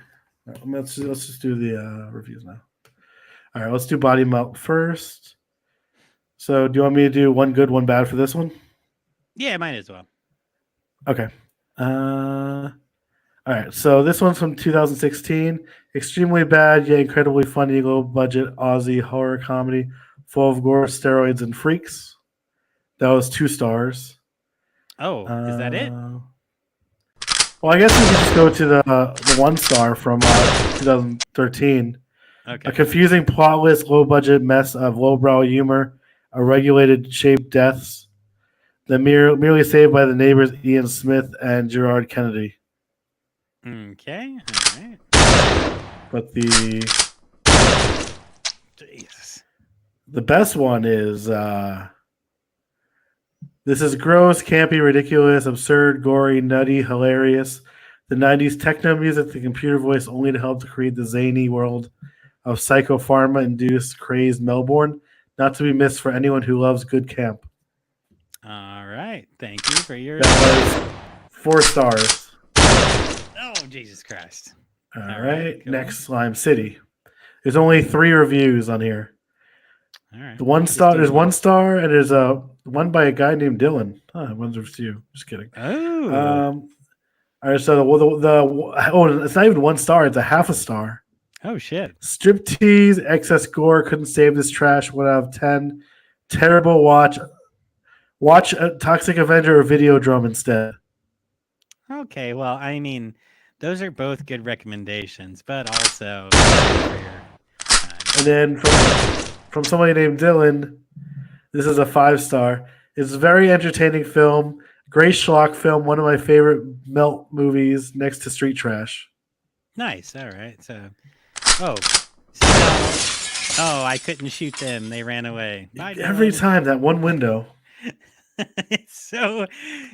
Let's just do the reviews now. All right, let's do Body Melt first. So, do you want me to do one good, one bad for this one? Yeah, might as well. Okay. All right. So this one's from 2016. Extremely bad yet incredibly funny, low budget Aussie horror comedy full of gore, steroids, and freaks. That was 2 stars. Oh, is that it? Well, I guess we can just go to the 1 star from 2013. Okay. A confusing, plotless, low-budget mess of lowbrow humor, regulated shaped deaths, that merely saved by the neighbors Ian Smith and Gerard Kennedy. Okay. All right. But the Jesus. best one is this is gross, campy, ridiculous, absurd, gory, nutty, hilarious. The 90s techno music, the computer voice only to help to create the zany world of psychopharma-induced crazed Melbourne. Not to be missed for anyone who loves good camp. All right. Thank you for your. That was 4 stars. Oh, Jesus Christ. All All right. right, cool. Next, Slime City. There's only 3 reviews on here. All right. The 1 Just star. do There's one. 1 star, and there's one by a guy named Dylan. I wonder if it's you. Just kidding. Oh. All right. So it's not even 1 star. It's a half a star. Oh shit. Striptease, excess gore. Couldn't save this trash. 1 out of 10. Terrible watch. Watch a Toxic Avenger or Videodrome instead. Okay. Well, I mean, those are both good recommendations, but also. And then from somebody named Dylan, this is a 5 star. It's a very entertaining film, great schlock film, one of my favorite melt movies next to Street Trash. Nice. All right. So. Oh. I couldn't shoot them. They ran away. Bye, Every Dylan. time that one window. So,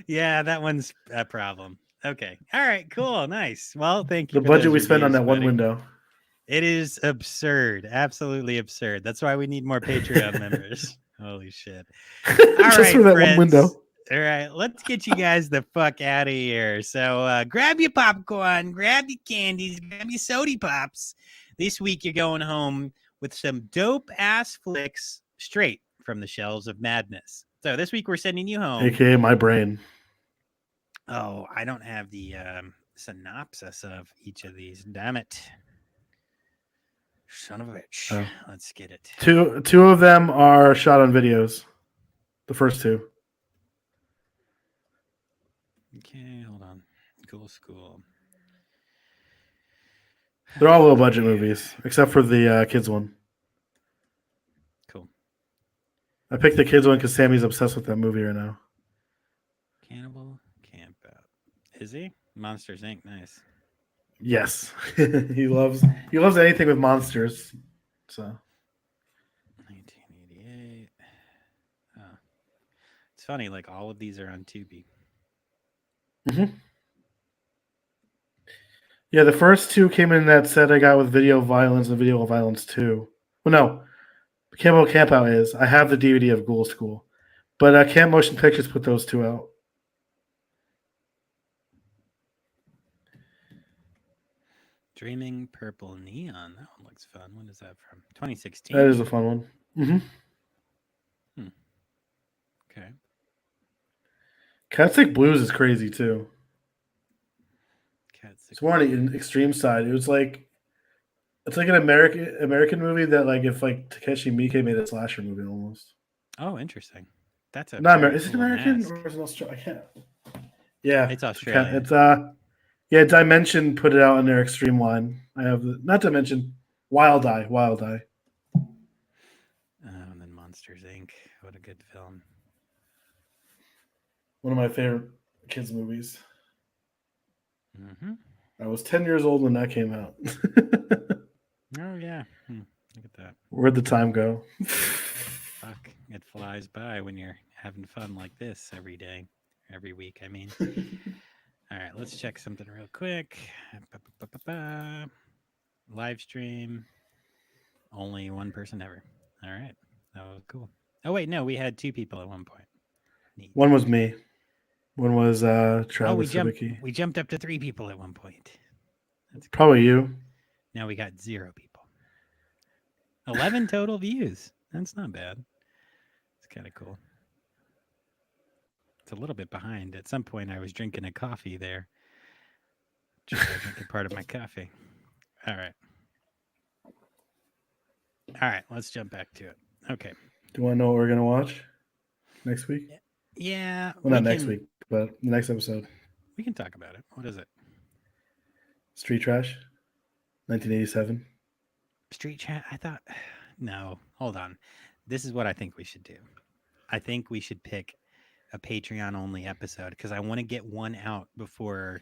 yeah, that one's a problem. Okay. All right. Cool. Nice. Well, thank you. The for budget those we spent on reviews, that one buddy. window. It is absurd. Absolutely absurd. That's why we need more Patreon members. Holy shit. Just right, for that friends. one window. All right, let's get you guys the fuck out of here. So grab your popcorn, grab your candies, grab your sody pops. This week you're going home with some dope ass flicks straight from the shelves of madness. So this week we're sending you home. AKA my brain. Oh, I don't have the synopsis of each of these. Damn it. Son of a bitch. Oh. Let's get it. Two of them are shot on videos. The first 2. Okay, hold on. Cool school. They're all low budget movies, except for the kids one. Cool. I picked the kids one because Sammy's obsessed with that movie right now. Cannibal Campout. Is he? Monsters Inc. Nice. Yes, he loves anything with monsters. So 1988. Oh. It's funny, like all of these are on Tubi. yeah, the first 2 came in that set I got with Video Violence and Video Violence 2. Well, no, Camp Campout is. I have the DVD of Ghoul School, but Camp Motion Pictures put those two out. Dreaming Purple Neon. That one looks fun. When is that from? 2016. That is a fun one. Okay. Cat Sick Blues is crazy too. Cat Sick It's more on the extreme side. It's like an American movie that like if like Takeshi Miike made a slasher movie almost. Oh, interesting. That's a Not very Is it cool American mask. or is it Australian? I can't. Yeah, It's Australian. It's yeah. Dimension put it out in their extreme line. I have the not Dimension. Wild Eye. And then Monsters Inc. What a good film. One of my favorite kids movies. Mm-hmm. I was 10 years old when that came out. Oh yeah. Look at that. Where'd the time go? Fuck. It flies by when you're having fun like this every day. Every week, I mean. All right, let's check something real quick. Live stream. Only one person ever. All right. That was cool. Oh, wait, no, we had two people at one point. Neat. One was me. One was Travis. We jumped up to 3 people at one point. That's probably you. Now we got 0 people. 11 total views. That's not bad. It's kind of cool. It's a little bit behind. At some point, I was drinking a coffee there. Just drinking part of my coffee. All right. All right. Let's jump back to it. Okay. Do you want to know what we're gonna watch next week? Yeah. Well, not next week, but the next episode. We can talk about it. What is it? Street Trash, 1987. Street Chat. I thought. No. Hold on. This is what I think we should do. I think we should pick a Patreon only episode because I want to get one out before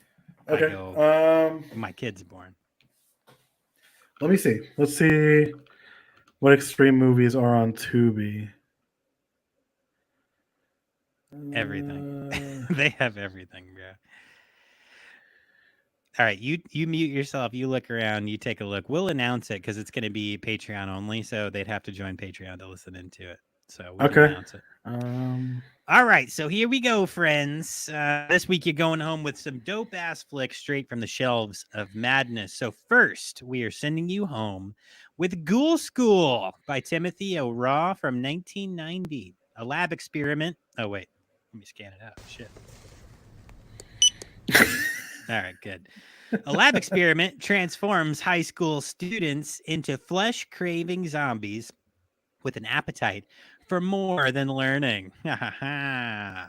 Okay. I go. My kid's born. Let me see. Let's see what extreme movies are on Tubi. Everything. They have everything, bro. All right, you mute yourself. You look around. You take a look. We'll announce it because it's going to be Patreon only, so they'd have to join Patreon to listen into it. So we can announce it. All right, so here we go, friends. This week you're going home with some dope ass flicks straight from the shelves of madness. So first, we are sending you home with Ghoul School by Timothy O'Raw from 1990, a lab experiment. Oh wait, let me scan it out. Shit. All right, good. A lab experiment transforms high school students into flesh-craving zombies with an appetite for more than learning. Oh,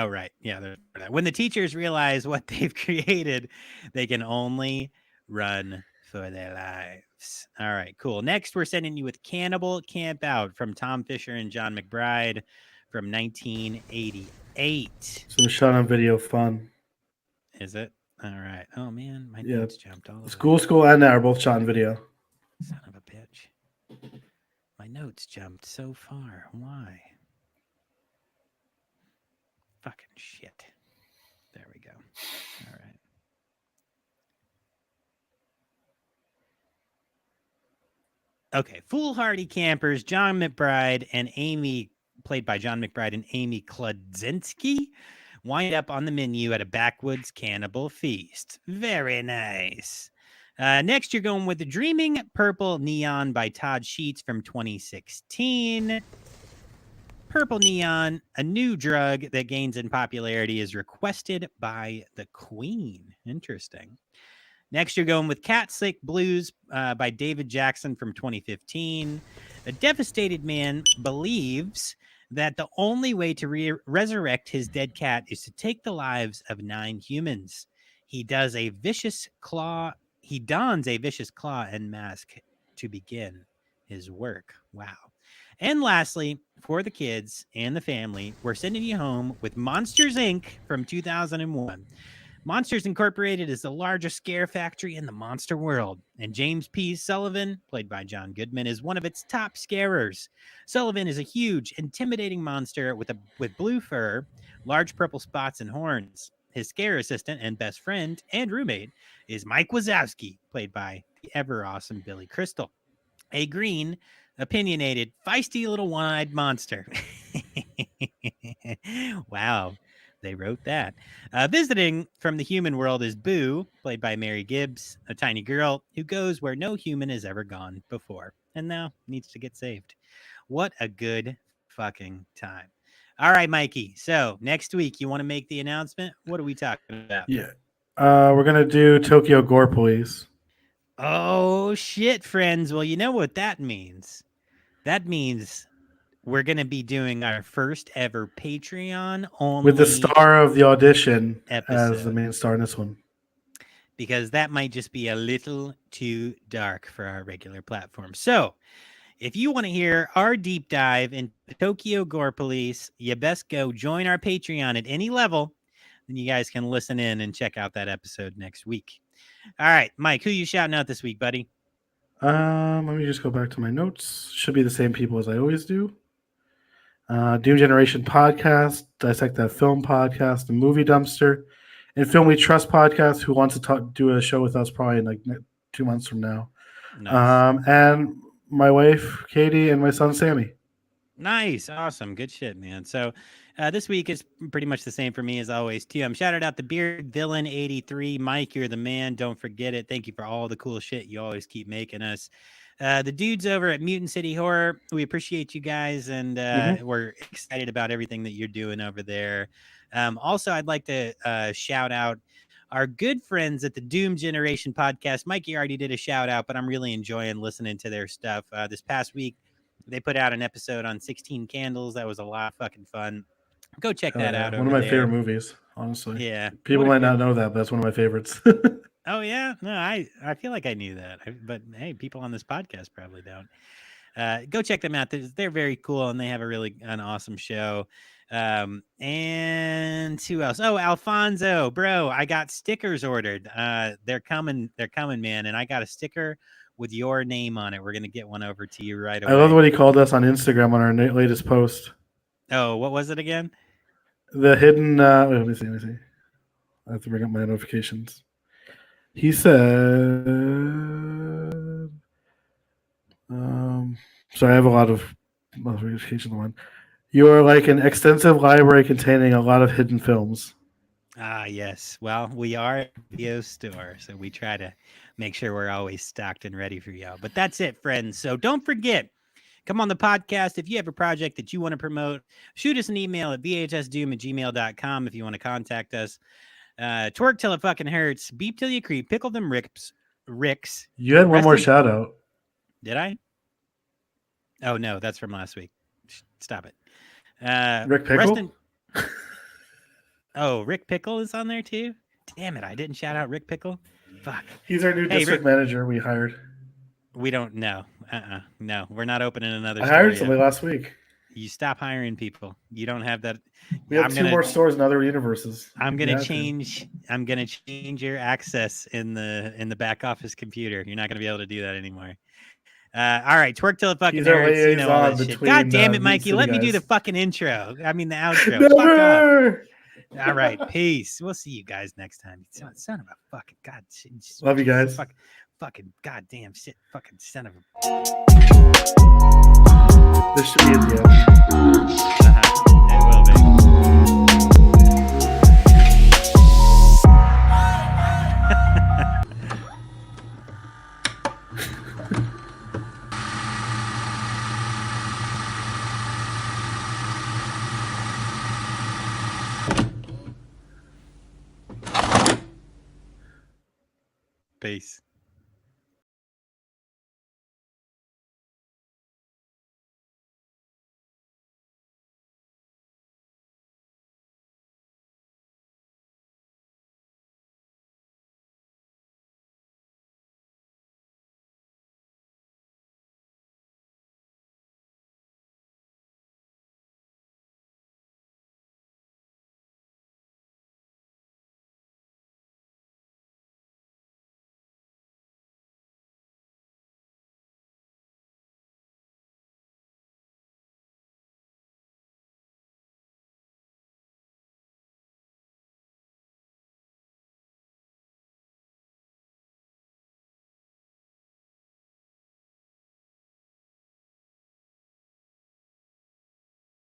right. Yeah. When the teachers realize what they've created, they can only run for their lives. All right, cool. Next, we're sending you with Cannibal Camp Out from Tom Fisher and John McBride from 1988. Some shot on video fun. Is it? All right. Oh, man. My notes jumped all over. School and that are both shot on video. Son of a bitch. My notes jumped so far. Why? Fucking shit. There we go. All right. Okay. Foolhardy campers, John McBride and Amy, played by John McBride and Amy Kludzinski, wind up on the menu at a backwoods cannibal feast. Very nice. Next, you're going with The Dreaming Purple Neon by Todd Sheets from 2016. Purple neon, a new drug that gains in popularity, is requested by the Queen. Interesting. Next, you're going with Cat Sick Blues by David Jackson from 2015. A devastated man believes that the only way to resurrect his dead cat is to take the lives of 9 humans. He dons a vicious claw and mask to begin his work. Wow. And lastly, for the kids and the family, we're sending you home with Monsters Inc. from 2001. Monsters Incorporated is the largest scare factory in the monster world, and James P. Sullivan, played by John Goodman, is one of its top scarers. Sullivan is a huge, intimidating monster with blue fur, large purple spots, and horns. His scare assistant and best friend and roommate is Mike Wazowski, played by the ever-awesome Billy Crystal. a green, opinionated, feisty little one-eyed monster. Wow, they wrote that. Visiting from the human world is Boo, played by Mary Gibbs, a tiny girl who goes where no human has ever gone before and now needs to get saved. What a good fucking time. All right, Mikey. So next week, you want to make the announcement? What are we talking about? Yeah. We're gonna do Tokyo Gore Police. Oh, shit, friends. Well, you know what that means. That means we're going to be doing our first ever Patreon only With the star of the audition as the episode. main star in this one. Because that might just be a little too dark for our regular platform. So, if you want to hear our deep dive into Tokyo Gore Police, you best go join our Patreon at any level. Then you guys can listen in and check out that episode next week. All right, Mike, who you shouting out this week, buddy? Let me just go back to my notes. Should be the same people as I always do. Doom Generation Podcast, Dissect That Film Podcast, The Movie Dumpster, and Film We Trust Podcast, who wants to do a show with us probably in like 2 months from now. Nice. And my wife, Katie, and my son, Sammy. Nice. Awesome. Good shit, man. So this week is pretty much the same for me as always, too. I'm shouted out the Beard Villain 83. Mike, you're the man. Don't forget it. Thank you for all the cool shit you always keep making us. The dudes over at Mutant City Horror, we appreciate you guys, and we're excited about everything that you're doing over there. Also, I'd like to shout out our good friends at the Doom Generation Podcast. Mikey already did a shout out, but I'm really enjoying listening to their stuff. This past week, they put out an episode on 16 Candles. That was a lot of fucking fun. Go check that out. One of my favorite movies, honestly. Yeah. People might not know that, but that's one of my favorites. Oh, yeah? No, I feel like I knew that. But, hey, people on this podcast probably don't. Go check them out. They're very cool, and they have an awesome show. And who else? Oh, Alfonso, bro, I got stickers ordered. They're coming, man. And I got a sticker with your name on it. We're going to get one over to you right away. I love what he called us on Instagram on our latest post. Oh, what was it again? The hidden, let me see. I have to bring up my notifications. He said, sorry, I have a lot of notifications on. You are like an extensive library containing a lot of hidden films. Ah, yes. Well, we are a video store, so we try to make sure we're always stocked and ready for y'all. But that's it, friends. So don't forget, come on the podcast. If you have a project that you want to promote, shoot us an email at vhsdoom@gmail.com if you want to contact us. Twerk till it fucking hurts. Beep till you creep. Pickle them ricks. You had one more shout out. Did I? Oh, no, that's from last week. Stop it. Rick Pickle? Oh, Rick Pickle is on there too? Damn it, I didn't shout out Rick Pickle. Fuck. He's our new district manager we hired. We don't know. No, we're not opening another I store hired yet. somebody last week. You stop hiring people. You don't have that. We have two more stores in other universes. I'm gonna change your access in the back office computer. You're not gonna be able to do that anymore. All right, twerk till it fucking hurts. You know all that shit. God damn it, Mikey. Let me do the fucking intro. I mean the outro. Fuck off. All right, peace. We'll see you guys next time. Son of a fucking god. Love you guys. Fucking goddamn shit. Fucking son of a. This should be at the end. It will be. Peace.